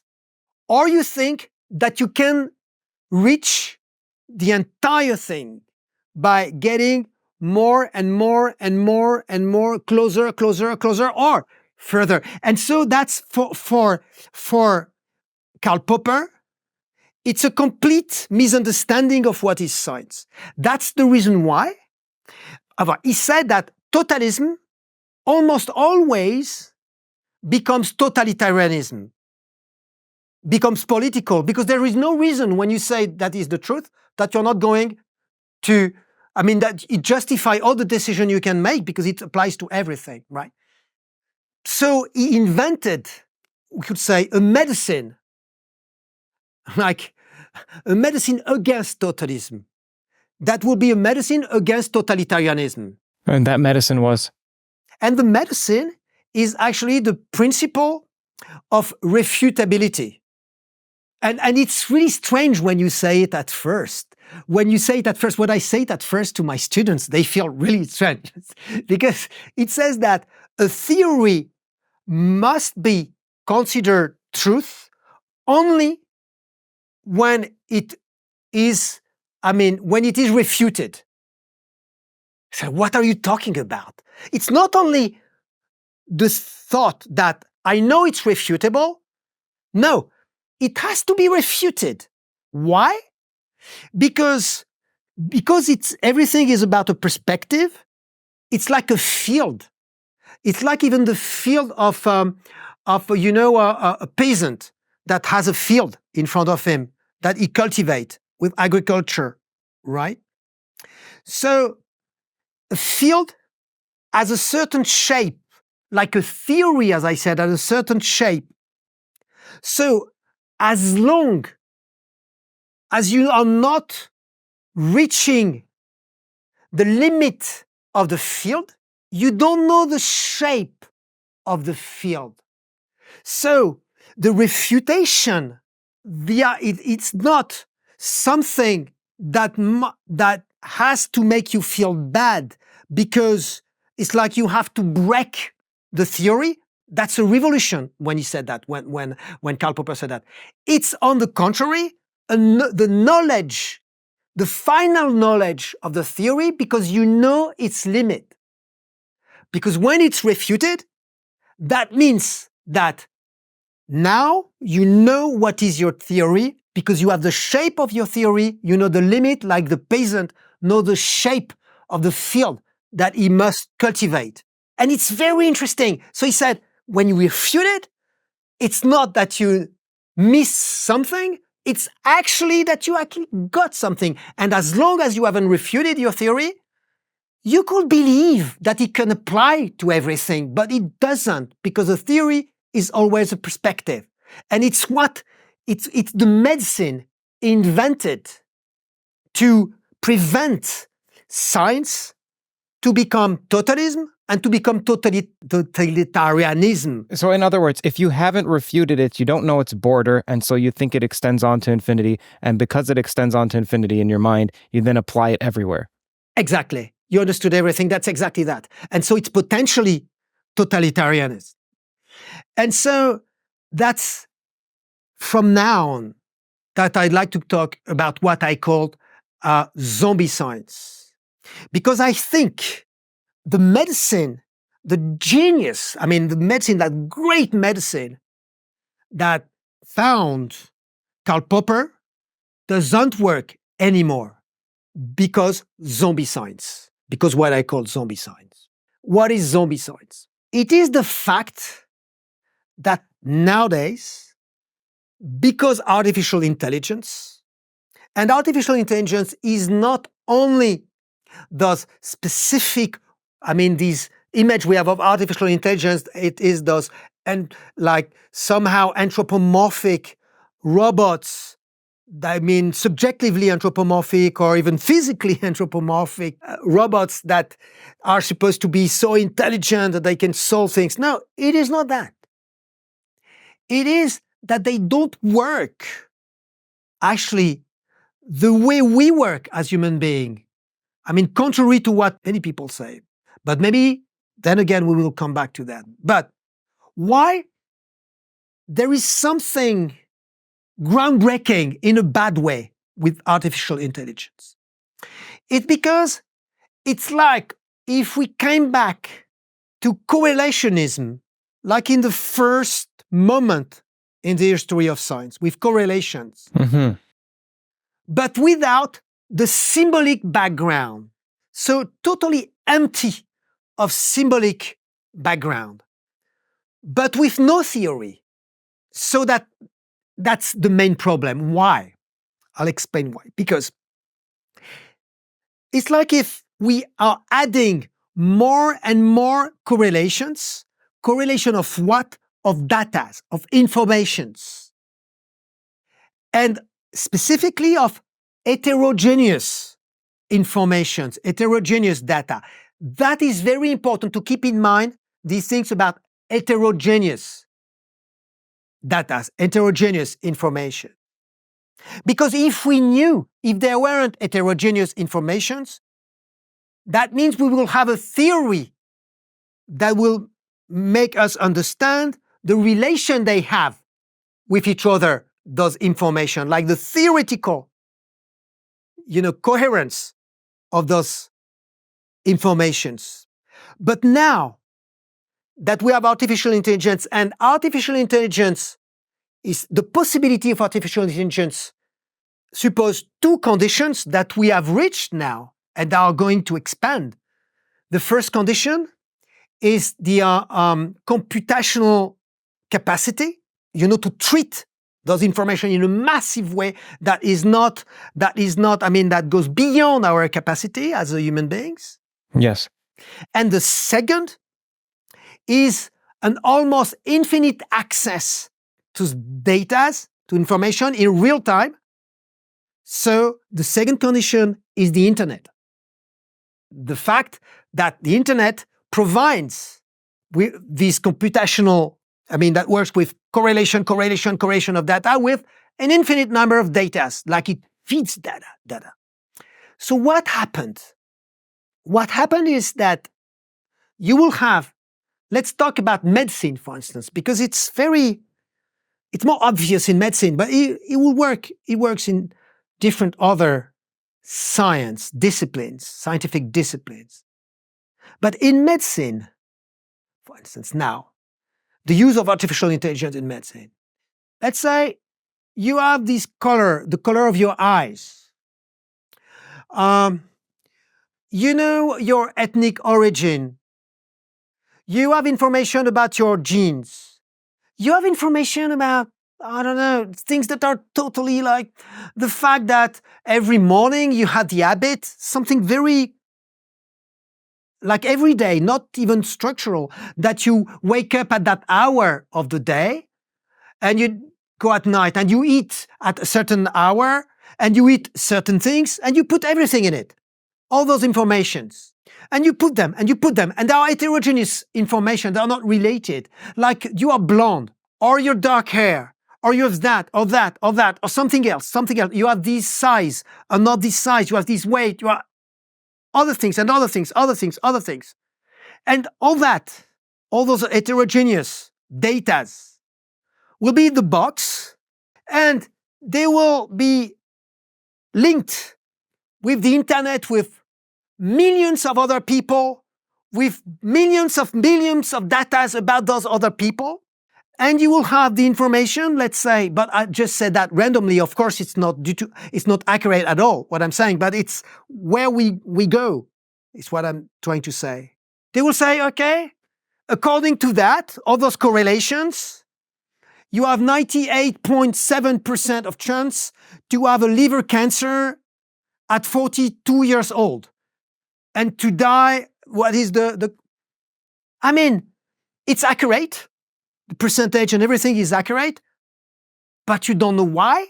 or you think that you can reach the entire thing by getting more and more and more and more closer, or further. And so that's for Karl Popper, it's a complete misunderstanding of what is science. That's the reason why he said that totalism almost always becomes totalitarianism, becomes political, because there is no reason when you say that is the truth that you're not going to, that it justifies all the decisions you can make because it applies to everything, right? So he invented, we could say, a medicine, like a medicine against totalism. That would be a medicine against totalitarianism. And that medicine was? And the medicine is actually the principle of refutability. And it's really strange when you say it at first. When I say it at first to my students, they feel really strange because it says that a theory must be considered truth only when it is refuted. So what are you talking about? It's not only the thought that I know it's refutable. No, it has to be refuted. Why? Because everything is about a perspective. It's like a field. It's like even the field of a peasant that has a field in front of him that he cultivates with agriculture, right? So a field has a certain shape, like a theory, as I said, has a certain shape. So as long as you are not reaching the limit of the field, you don't know the shape of the field. So the refutation, it's not something that has to make you feel bad because it's like you have to break the theory. That's a revolution when he said that, when Karl Popper said that. It's on the contrary, the knowledge, the final knowledge of the theory, because you know its limit. Because when it's refuted, that means that now you know what is your theory, because you have the shape of your theory, you know the limit, like the peasant knows the shape of the field that he must cultivate. And it's very interesting. So he said, when you refute it, it's not that you miss something, it's actually that you actually got something. And as long as you haven't refuted your theory, you could believe that it can apply to everything, but it doesn't, because a theory is always a perspective. And it's the medicine invented to prevent science to become totalism and to become totalitarianism. So in other words, if you haven't refuted it, you don't know its border, and so you think it extends on to infinity, and because it extends on to infinity in your mind, you then apply it everywhere. Exactly. You understood everything. That's exactly that. And so it's potentially totalitarianism. And so that's from now on that I'd like to talk about what I call zombie science. Because I think the medicine, the genius, the medicine, that great medicine that found Karl Popper doesn't work anymore because zombie science, because what I call zombie science. What is zombie science? It is the fact that nowadays, because artificial intelligence, and artificial intelligence is not only those specific, these image we have of artificial intelligence, it is those and like somehow anthropomorphic robots, subjectively anthropomorphic or even physically anthropomorphic robots that are supposed to be so intelligent that they can solve things. No, it is not that. It is that they don't work actually the way we work as human beings. Contrary to what many people say. But maybe, then again, we will come back to that. But why there is something groundbreaking in a bad way with artificial intelligence? It's because it's like if we came back to correlationism, like in the first moment in the history of science, with correlations, but without the symbolic background. So totally empty of symbolic background, but with no theory. So that's the main problem. Why? I'll explain why. Because it's like if we are adding more and more correlations, correlation of what? Of data, of informations, and specifically of heterogeneous informations, heterogeneous data. That is very important to keep in mind these things about heterogeneous data, heterogeneous information. Because if there weren't heterogeneous informations, that means we will have a theory that will make us understand the relation they have with each other, those information, like the theoretical, coherence of those informations. But now that we have artificial intelligence, and artificial intelligence is the possibility of artificial intelligence suppose two conditions that we have reached now and are going to expand. The first condition is the computational capacity, to treat those information in a massive way that goes beyond our capacity as human beings. Yes. And the second is an almost infinite access to data, to information in real time. So the second condition is the internet. The fact that the internet provides with these computational, that works with correlation of data with an infinite number of data, like it feeds data. So what happened? What happened is that you will have, let's talk about medicine, for instance, because it's more obvious in medicine, but it will work. It works in different other scientific disciplines. But in medicine, for instance, now, the use of artificial intelligence in medicine. Let's say you have the color of your eyes. Your ethnic origin. You have information about your genes. You have information about, things that are totally like the fact that every morning you have the habit, something very like every day, not even structural, that you wake up at that hour of the day and you go at night and you eat at a certain hour and you eat certain things and you put everything in it, all those informations. And you put them, and they are heterogeneous information, they are not related. Like you are blonde, or you're dark hair, or you have that, or something else. You have this size, or not this size, you have this weight, you are other things. And all that, all those heterogeneous datas will be in the box, and they will be linked with the internet, with millions of other people, with millions of data about those other people. and you will have the information, let's say, but I just said that randomly. Of course, it's not accurate at all, what I'm saying, but it's where we go, is what I'm trying to say. They will say, okay, according to that, all those correlations, you have 98.7% of chance to have a liver cancer at 42 years old. And to die, what is I mean, it's accurate. The percentage and everything is accurate, but you don't know why.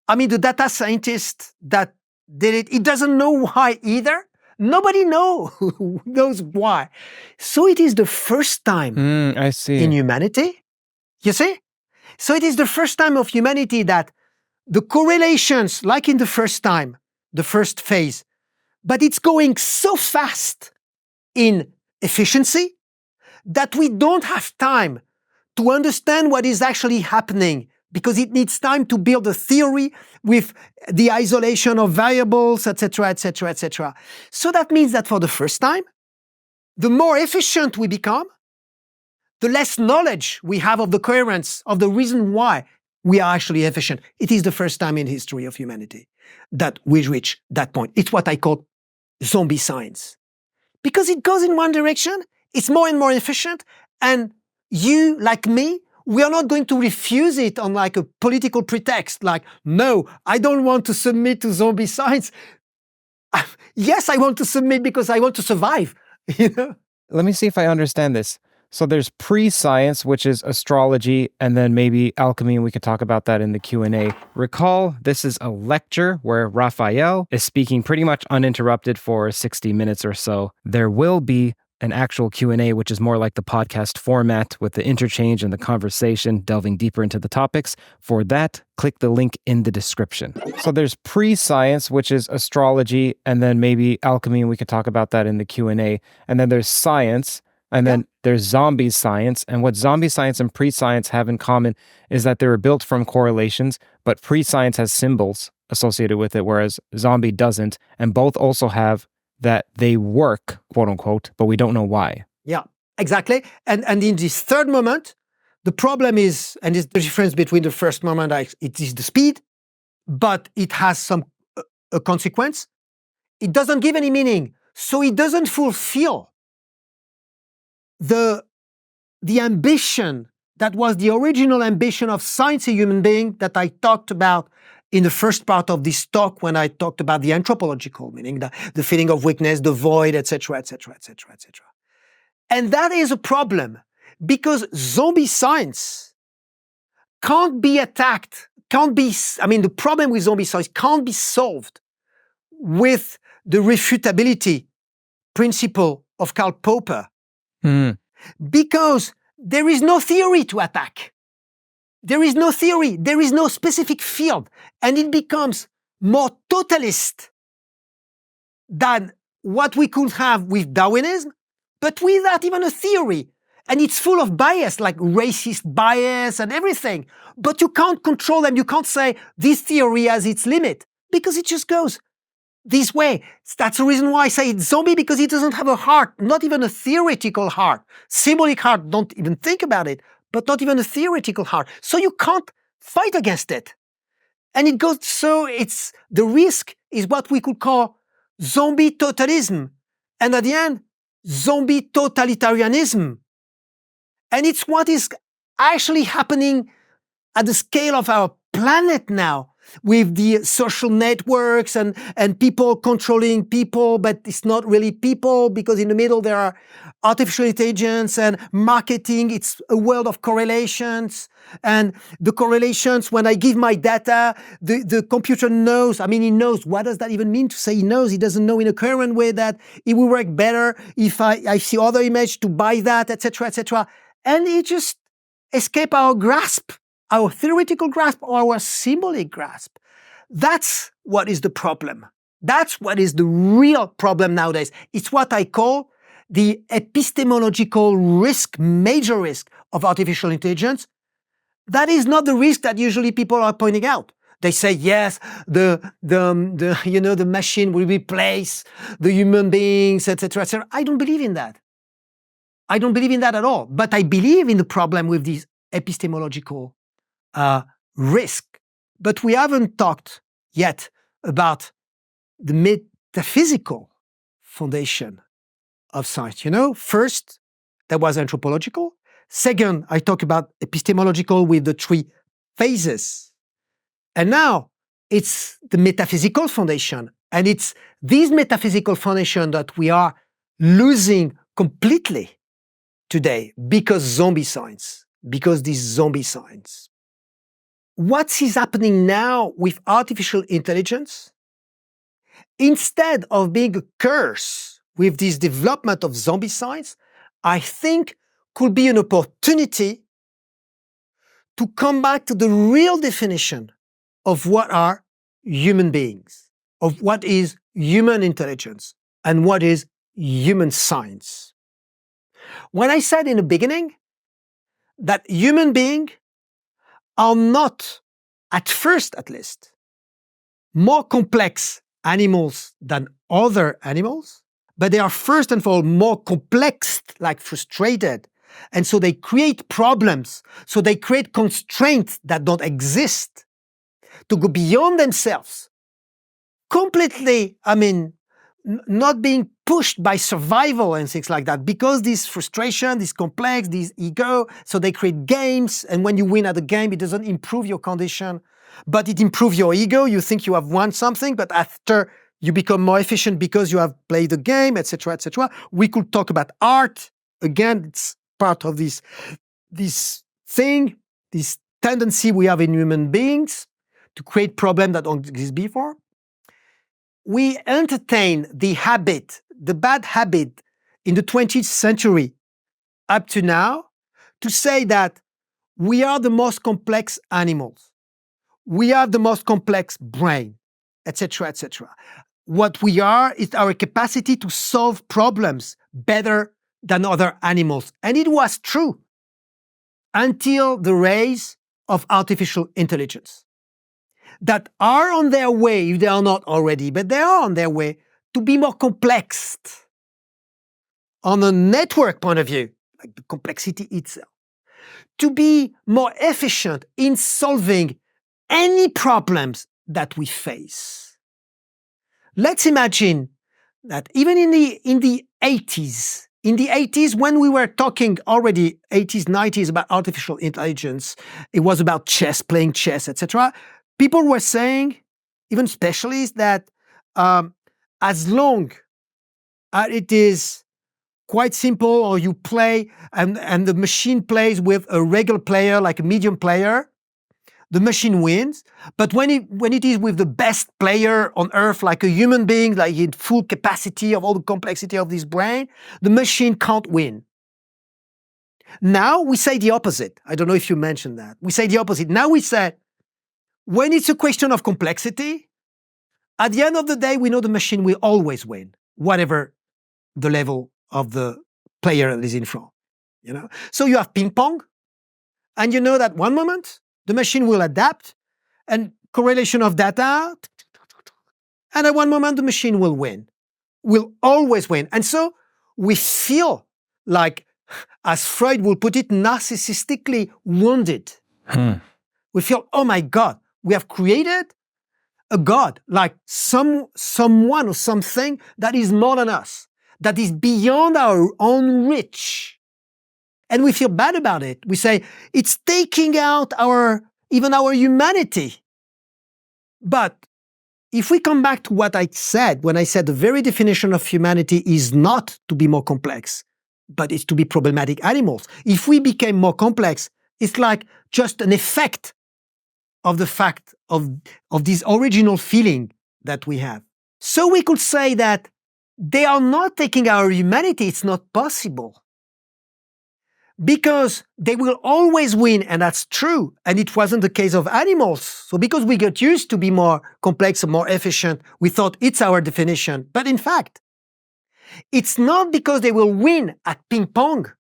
I mean, the data scientist that did it, he doesn't know why either. Nobody knows why. So it is the first time I see. in humanity, you see? So it is the first time of humanity that the correlations, like in the first time, the first phase, but it's going so fast in efficiency that we don't have time to understand what is actually happening, because it needs time to build a theory with the isolation of variables, etc., etc., etc. So that means that for the first time, the more efficient we become, the less knowledge we have of the coherence, of the reason why we are actually efficient. It is the first time in history of humanity that we reach that point. It's what I call zombie science. Because it goes in one direction, it's more and more efficient, and you, like me, we are not going to refuse it on like a political pretext, like, no, I don't want to submit to zombie science. Yes, I want to submit because I want to survive, you know? Let me see if I understand this. So there's pre-science, which is astrology, and then maybe alchemy, and we could talk about that in the Q&A. Recall, this is a lecture where Raphael is speaking pretty much uninterrupted for 60 minutes or so. There will be an actual Q&A, which is more like the podcast format with the interchange and the conversation, delving deeper into the topics. For that, click the link in the description. So there's pre-science, which is astrology, and then maybe alchemy, and we could talk about that in the Q&A. And then there's science, and then there's zombie science. And what zombie science and pre-science have in common is that they were built from correlations, but pre-science has symbols associated with it, whereas zombie doesn't. And both also have that they work, quote unquote, but we don't know why. Yeah, exactly. And in this third moment, the problem is, and it's the difference between the first moment, it is the speed, but it has a consequence. It doesn't give any meaning. So it doesn't fulfill the ambition that was the original ambition of science, a human being, that I talked about in the first part of this talk when I talked about the anthropological, meaning the feeling of weakness, the void, etc., etc., etc., etc. And that is a problem, because zombie science can't be attacked, the problem with zombie science can't be solved with the refutability principle of Karl Popper, because there is no theory to attack. There is no theory, there is no specific field, and it becomes more totalist than what we could have with Darwinism, but without even a theory. And it's full of bias, like racist bias and everything. But you can't control them. You can't say this theory has its limit, because it just goes this way. That's the reason why I say it's zombie, because it doesn't have a heart, not even a theoretical heart. Symbolic heart, don't even think about it. But not even a theoretical heart. So you can't fight against it. And it goes, so the risk is what we could call zombie totalism. And at the end, zombie totalitarianism. And it's what is actually happening at the scale of our planet now, with the social networks and people controlling people, but it's not really people, because in the middle there are artificial intelligence and marketing. It's a world of correlations. And the correlations, when I give my data, the computer knows. He knows. What does that even mean to say he knows? He doesn't know in a current way that it will work better if I see other image to buy that, etc., etc. And it just escape our grasp, our theoretical grasp or our symbolic grasp. That's what is the problem. That's what is the real problem nowadays. It's what I call the epistemological risk, major risk of artificial intelligence. That is not the risk that usually people are pointing out. They say, yes, the machine will replace the human beings, etc., etc. I don't believe in that. I don't believe in that at all. But I believe in the problem with these epistemological risk. But we haven't talked yet about the metaphysical foundation of science. First, there was anthropological. Second, I talk about epistemological with the three phases. And now it's the metaphysical foundation. And it's this metaphysical foundation that we are losing completely today because this zombie science. What is happening now with artificial intelligence? Instead of being a curse with this development of zombie science, I think could be an opportunity to come back to the real definition of what are human beings, of what is human intelligence, and what is human science. When I said in the beginning that human beings are not, at first at least, more complex animals than other animals, but they are first and foremost more complex, like frustrated. And so they create problems. So they create constraints that don't exist to go beyond themselves. Completely, not being pushed by survival and things like that, because this frustration, this complex, this ego, so they create games, and when you win at a game, it doesn't improve your condition, but it improves your ego. You think you have won something, but after you become more efficient because you have played the game, etc., etc. We could talk about art. Again, it's part of this thing, this tendency we have in human beings to create problems that don't exist before. We entertain the bad habit in the 20th century up to now to say that we are the most complex animals. We have the most complex brain, etc., etc. What we are is our capacity to solve problems better than other animals. And it was true until the rise of artificial intelligence that are on their way, if they are not already, but they are on their way to be more complex on a network point of view, like the complexity itself, to be more efficient in solving any problems that we face. Let's imagine that even in the 80s, when we were talking already 80s, 90s about artificial intelligence, it was about playing chess, etc. People were saying, even specialists, that as long as it is quite simple, or you play and the machine plays with a regular player, like a medium player, the machine wins. But when it is with the best player on earth, like a human being, like in full capacity of all the complexity of this brain, the machine can't win. Now we say the opposite. I don't know if you mentioned that. We say the opposite. Now we say, when it's a question of complexity, at the end of the day, we know the machine will always win, whatever the level of the player that is in front. So you have ping pong, and you know that one moment the machine will adapt and correlation of data, and at one moment the machine will win, will always win. And so we feel like, as Freud would put it, narcissistically wounded. We feel, oh my God, we have created a God, like someone or something that is more than us, that is beyond our own reach. And we feel bad about it. We say, it's taking out even our humanity. But if we come back to what I said, when I said the very definition of humanity is not to be more complex, but it's to be problematic animals. If we became more complex, it's like just an effect of the fact of this original feeling that we have. So we could say that they are not taking our humanity. It's not possible. Because they will always win, and that's true. And it wasn't the case of animals. So because we got used to be more complex and more efficient, we thought it's our definition. But in fact, it's not because they will win at ping pong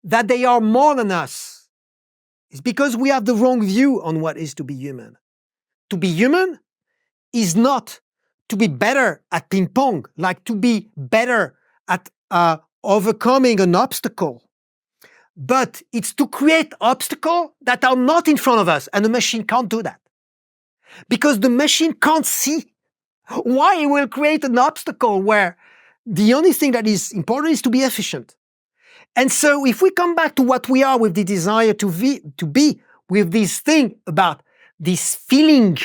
that they are more than us. It's because we have the wrong view on what is to be human. To be human is not to be better at ping pong, like to be better at overcoming an obstacle. but it's to create obstacles that are not in front of us, and the machine can't do that. Because the machine can't see why it will create an obstacle where the only thing that is important is to be efficient. And so if we come back to what we are with the desire to be with this thing about this feeling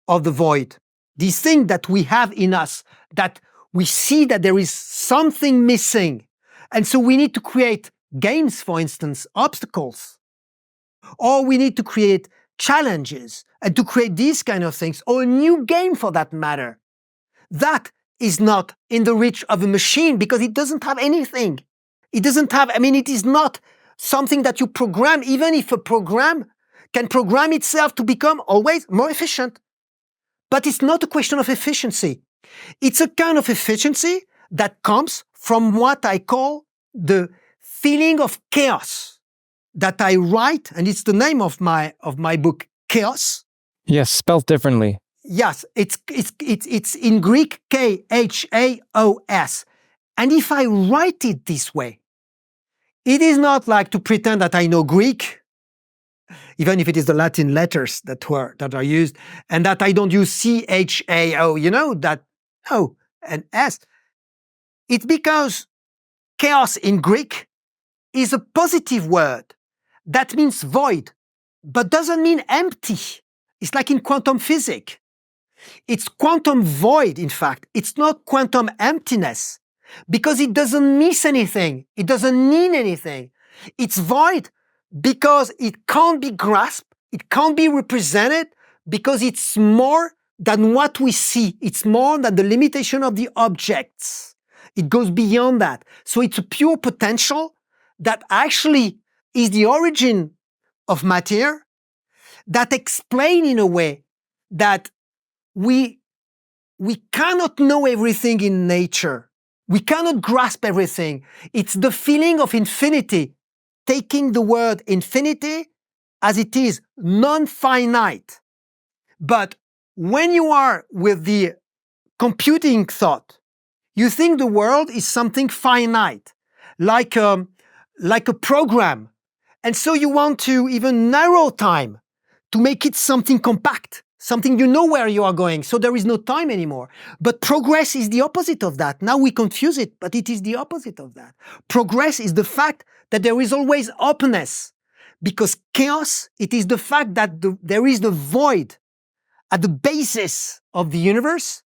of the void, this thing that we have in us, that we see that there is something missing. And so we need to create games, for instance, obstacles, or we need to create challenges and to create these kind of things, or a new game for that matter. That is not in the reach of a machine because it doesn't have anything. It doesn't have, it is not something that you program, even if a program can program itself to become always more efficient. But it's not a question of efficiency. It's a kind of efficiency that comes from what I call the feeling of chaos that I write, and it's the name of my book, Chaos. Yes, spelled differently. Yes, it's in Greek, K-H-A-O-S. And if I write it this way, it is not like to pretend that I know Greek, even if it is the Latin letters that are used, and that I don't use C-H-A-O, and S. It's because chaos in Greek is a positive word that means void, but doesn't mean empty. It's like in quantum physics. It's quantum void, in fact. It's not quantum emptiness because it doesn't miss anything. It doesn't need anything. It's void because it can't be grasped. It can't be represented because it's more than what we see. It's more than the limitation of the objects. It goes beyond that. So it's a pure potential that actually is the origin of matter, that explain in a way that we cannot know everything in nature. We cannot grasp everything. It's the feeling of infinity, taking the word infinity as it is, non-finite. But when you are with the computing thought, you think the world is something finite, like a program. And so you want to even narrow time to make it something compact, something you know where you are going, so there is no time anymore. But progress is the opposite of that. Now we confuse it, but it is the opposite of that. Progress is the fact that there is always openness, because chaos, it is the fact that there is the void at the basis of the universe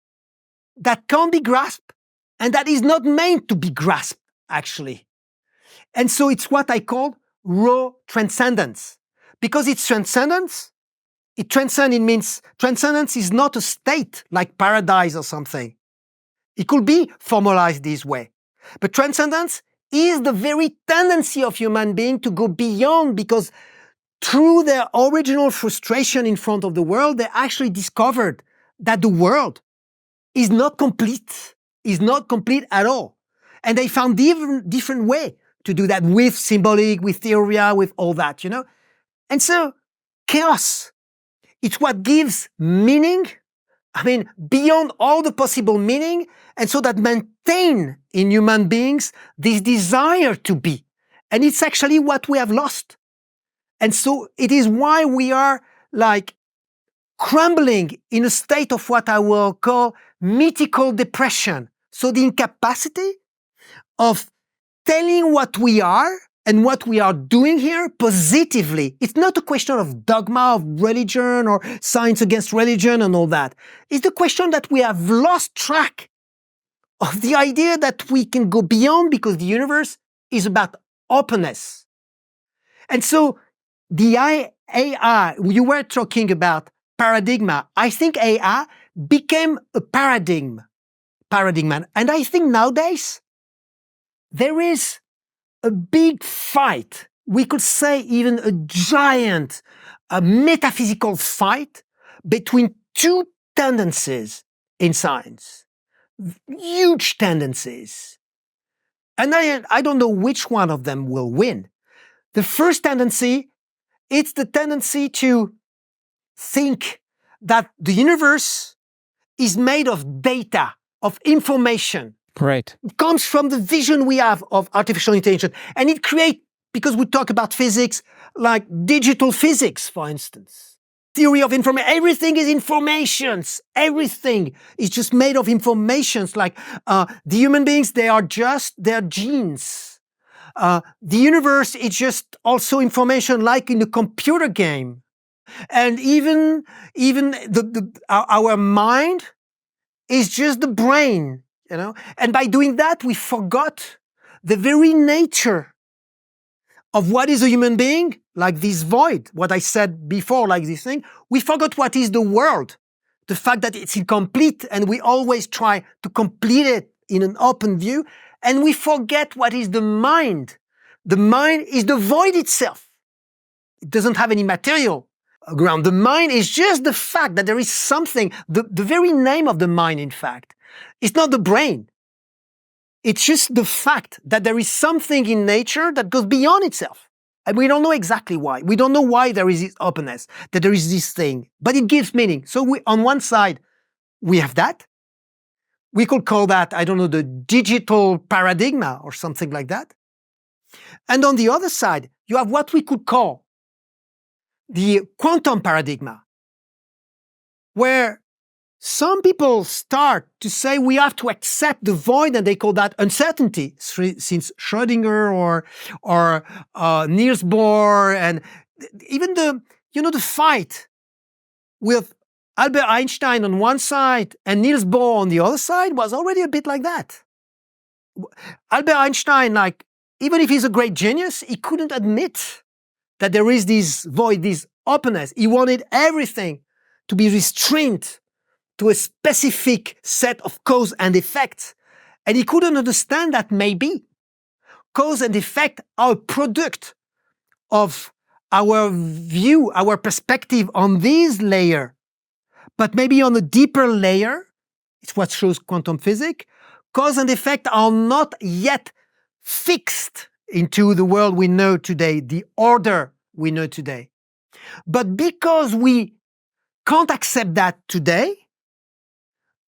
that can't be grasped and that is not meant to be grasped, actually. And so it's what I call raw transcendence. Because it's transcendence, it means transcendence is not a state like paradise or something. It could be formalized this way. But transcendence is the very tendency of human being to go beyond, because through their original frustration in front of the world, they actually discovered that the world is not complete at all. And they found different way to do that with symbolic, with theoria, with all that, And so chaos, it's what gives meaning, beyond all the possible meaning, and so that maintain in human beings this desire to be. And it's actually what we have lost. And so it is why we are like crumbling in a state of what I will call mythical depression. So the incapacity of telling what we are and what we are doing here positively. It's not a question of dogma of religion or science against religion and all that. It's the question that we have lost track of the idea that we can go beyond, because the universe is about openness. And so the AI, you were talking about paradigm. I think AI became a paradigm. And I think nowadays there is a big fight, we could say even a giant, a metaphysical fight between two tendencies in science, huge tendencies. And I don't know which one of them will win. The first tendency, it's the tendency to think that the universe is made of data, of information. Right. It comes from the vision we have of artificial intelligence, and it creates because we talk about physics like digital physics, for instance. Theory of information. Everything is informations. Everything is just made of informations. Like the human beings, they are just their genes. The universe is just also information, like in a computer game. And even our mind is just the brain, you know. And by doing that, we forgot the very nature of what is a human being, like this void, what I said before, like this thing. We forgot what is the world, the fact that it's incomplete, and we always try to complete it in an open view, and we forget what is the mind. The mind is the void itself. It doesn't have any material ground. The mind is just the fact that there is something, the very name of the mind, in fact, is not the brain. It's just the fact that there is something in nature that goes beyond itself. And we don't know exactly why. We don't know why there is this openness, that there is this thing, but it gives meaning. So on one side, we have that. We could call that, I don't know, the digital paradigm or something like that. And on the other side, you have what we could call the quantum paradigm, where some people start to say we have to accept the void, and they call that uncertainty, since Schrödinger or Niels Bohr, and even the fight with Albert Einstein on one side and Niels Bohr on the other side was already a bit like that. Albert Einstein, like, even if he's a great genius, he couldn't admit that there is this void, this openness. He wanted everything to be restrained to a specific set of cause and effect. And he couldn't understand that maybe cause and effect are a product of our view, our perspective on this layer. But maybe on a deeper layer, it's what shows quantum physics, cause and effect are not yet fixed into the world we know today, the order we know today. But because we can't accept that today,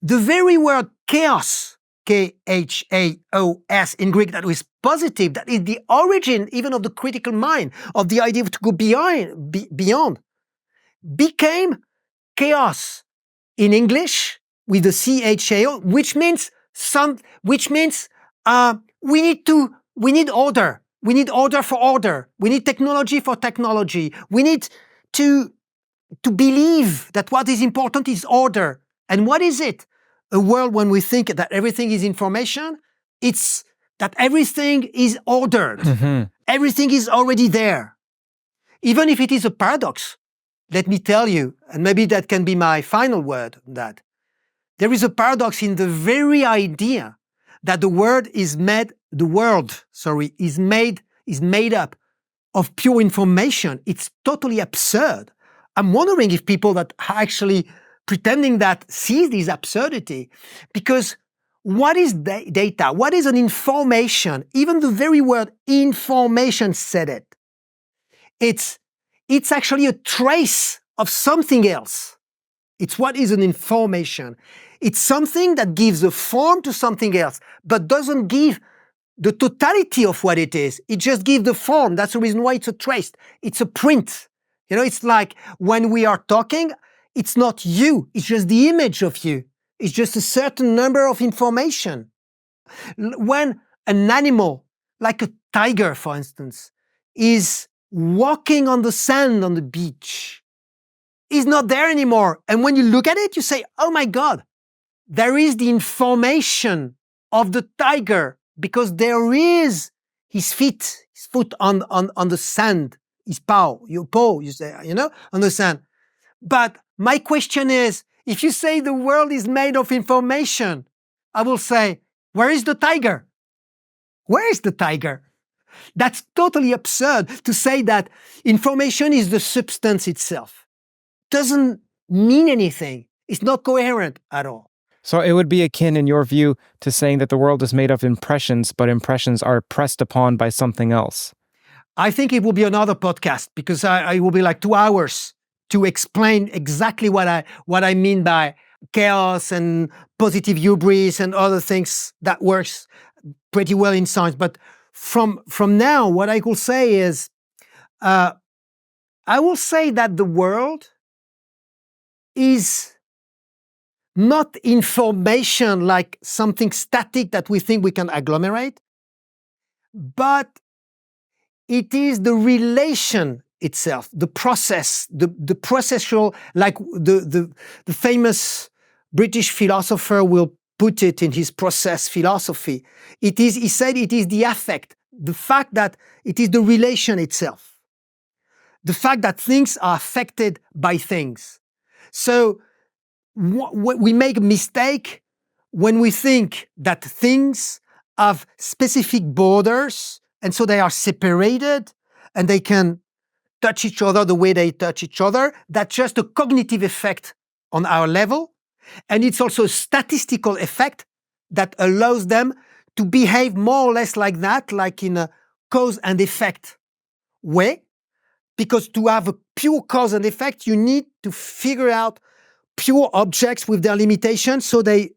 the very word chaos, K-H-A-O-S in Greek, that is positive, that is the origin even of the critical mind, of the idea to go beyond, became chaos in English with the C-H-A-O, which means we need order. We need order for order. We need technology for technology. We need to believe that what is important is order. And what is it? A world when we think that everything is information, it's that everything is ordered. Mm-hmm. Everything is already there. Even if it is a paradox, let me tell you, and maybe that can be my final word on that. There is a paradox in the very idea that the world is made up of pure information. It's totally absurd. I'm wondering if people that are actually pretending that see this absurdity, because what is data? What is an information? Even the very word information said it. It's actually a trace of something else. It's what is an information. It's something that gives a form to something else, but doesn't give the totality of what it is. It just gives the form. That's the reason why it's a trace. It's a print. You know, it's like when we are talking, it's not you. It's just the image of you. It's just a certain number of information. When an animal, like a tiger, for instance, is walking on the sand on the beach, is not there anymore. And when you look at it, you say, oh my God, there is the information of the tiger, because there is his foot on the sand, his paw, you say, on the sand. But my question is, if you say the world is made of information, I will say, where is the tiger? Where is the tiger? That's totally absurd to say that information is the substance itself. Doesn't mean anything. It's not coherent at all. So it would be akin, in your view, to saying that the world is made of impressions, but impressions are pressed upon by something else. I think it will be another podcast, because it will be like 2 hours to explain exactly what I mean by chaos and positive hubris and other things that works pretty well in science. But from now, what I could say is, I will say that the world is not information like something static that we think we can agglomerate, but it is the relation itself, the process, the processual, like the famous British philosopher will put it in his process philosophy. It is, he said, it is the affect, the fact that it is the relation itself, the fact that things are affected by things. So we make a mistake when we think that things have specific borders, and so they are separated and they can touch each other the way they touch each other. That's just a cognitive effect on our level. And it's also a statistical effect that allows them to behave more or less like that, like in a cause and effect way. Because to have a pure cause and effect, you need to figure out pure objects with their limitations, so they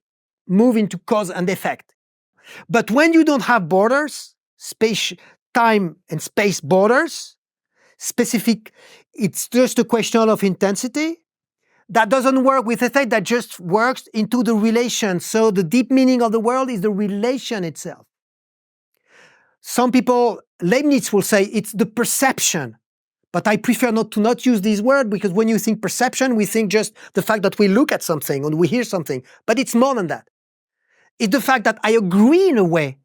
move into cause and effect. But when you don't have borders, space, time and space borders, specific, it's just a question of intensity. That doesn't work with effect, that just works into the relation. So the deep meaning of the world is the relation itself. Some people, Leibniz will say it's the perception. But I prefer not use this word, because when you think perception, we think just the fact that we look at something or we hear something. But it's more than that. It's the fact that I agree in a way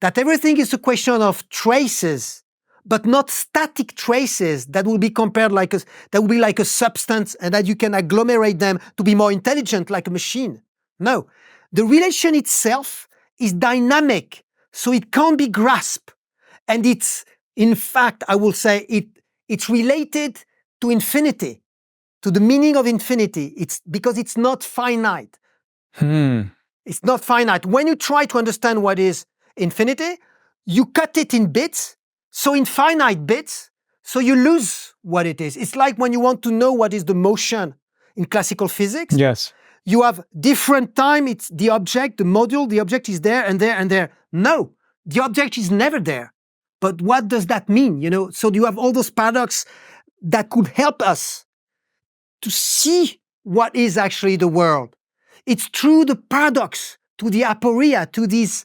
that everything is a question of traces, but not static traces that will be compared like that will be like a substance, and that you can agglomerate them to be more intelligent like a machine. No, the relation itself is dynamic, so it can't be grasped. And it's, in fact, I will say it's related to infinity, to the meaning of infinity. It's because it's not finite. It's not finite. When you try to understand what is infinity, you cut it in bits, so in finite bits, so you lose what it is. It's like when you want to know what is the motion in classical physics. Yes. You have different time, it's the object, the module, the object is there and there and there. No, the object is never there. But what does that mean? So you have all those paradoxes that could help us to see what is actually the world. It's through the paradox, to the aporia, to these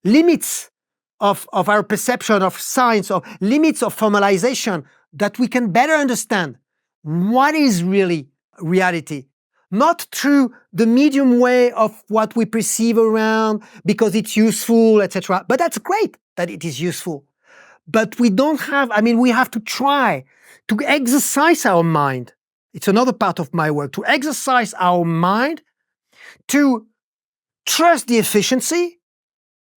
limits of our perception of science, or limits of formalization, that we can better understand what is really reality. Not through the medium way of what we perceive around because it's useful, etc. But that's great that it is useful. But we have to try to exercise our mind. It's another part of my work, to exercise our mind, to trust the efficiency,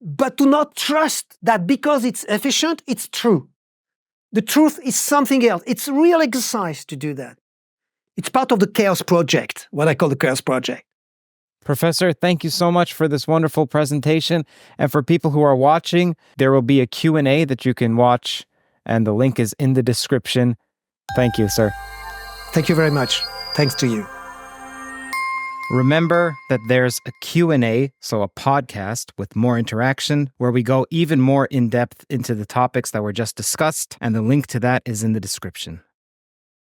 but to not trust that because it's efficient, it's true. The truth is something else. It's a real exercise to do that. It's part of the Chaos Project, what I call the Chaos Project. Professor, thank you so much for this wonderful presentation. And for people who are watching, there will be a Q&A that you can watch, and the link is in the description. Thank you, sir. Thank you very much. Thanks to you. Remember that there's a Q&A, so a podcast with more interaction, where we go even more in depth into the topics that were just discussed, and the link to that is in the description.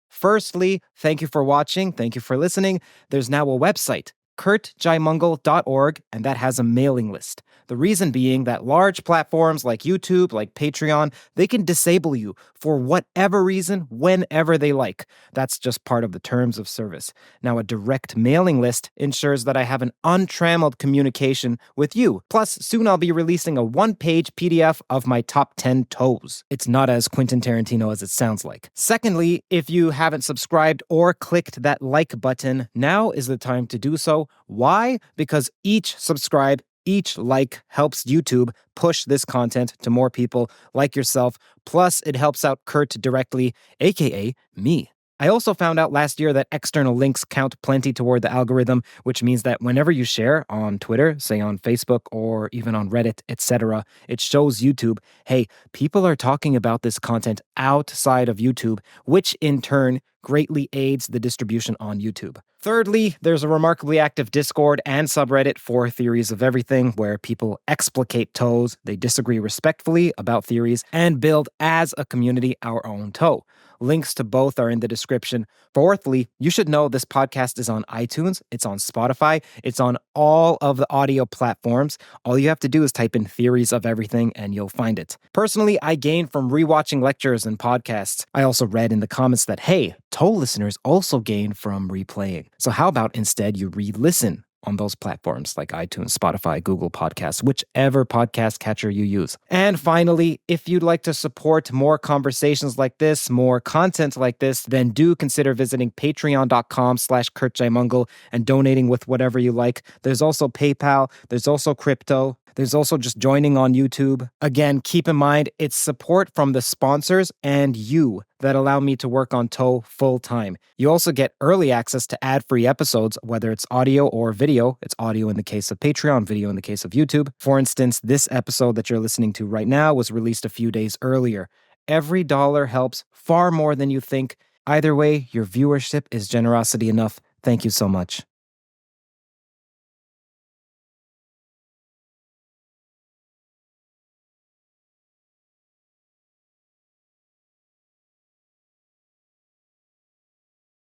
Firstly, thank you for watching. Thank you for listening. There's now a website, curtjaimungal.org, and that has a mailing list. The reason being that large platforms like YouTube, like Patreon, they can disable you for whatever reason, whenever they like. That's just part of the terms of service. Now, a direct mailing list ensures that I have an untrammeled communication with you. Plus, soon I'll be releasing a one-page PDF of my top 10 toes. It's not as Quentin Tarantino as it sounds like. Secondly, if you haven't subscribed or clicked that like button, now is the time to do so. Why? Because each subscribe, each like helps YouTube push this content to more people like yourself. Plus, it helps out Curt directly, aka me. I also found out last year that external links count plenty toward the algorithm, which means that whenever you share on Twitter, say on Facebook or even on Reddit, etc., it shows YouTube, hey, people are talking about this content outside of YouTube, which in turn greatly aids the distribution on YouTube. Thirdly, there's a remarkably active Discord and subreddit for Theories of Everything, where people explicate toes, they disagree respectfully about theories, and build as a community our own toe. Links to both are in the description. Fourthly, you should know this podcast is on iTunes, it's on Spotify, it's on all of the audio platforms. All you have to do is type in Theories of Everything and you'll find it. Personally, I gain from rewatching lectures and podcasts. I also read in the comments that, hey, toe listeners also gain from replaying. So how about instead you re-listen on those platforms like iTunes, Spotify, Google Podcasts, whichever podcast catcher you use. And finally, if you'd like to support more conversations like this, more content like this, then do consider visiting patreon.com/Curt Jaimungal and donating with whatever you like. There's also PayPal, there's also crypto, there's also just joining on YouTube. Again, keep in mind, it's support from the sponsors and you that allow me to work on Toe full time. You also get early access to ad-free episodes, whether it's audio or video. It's audio in the case of Patreon, video in the case of YouTube. For instance, this episode that you're listening to right now was released a few days earlier. Every dollar helps far more than you think. Either way, your viewership is generosity enough. Thank you so much.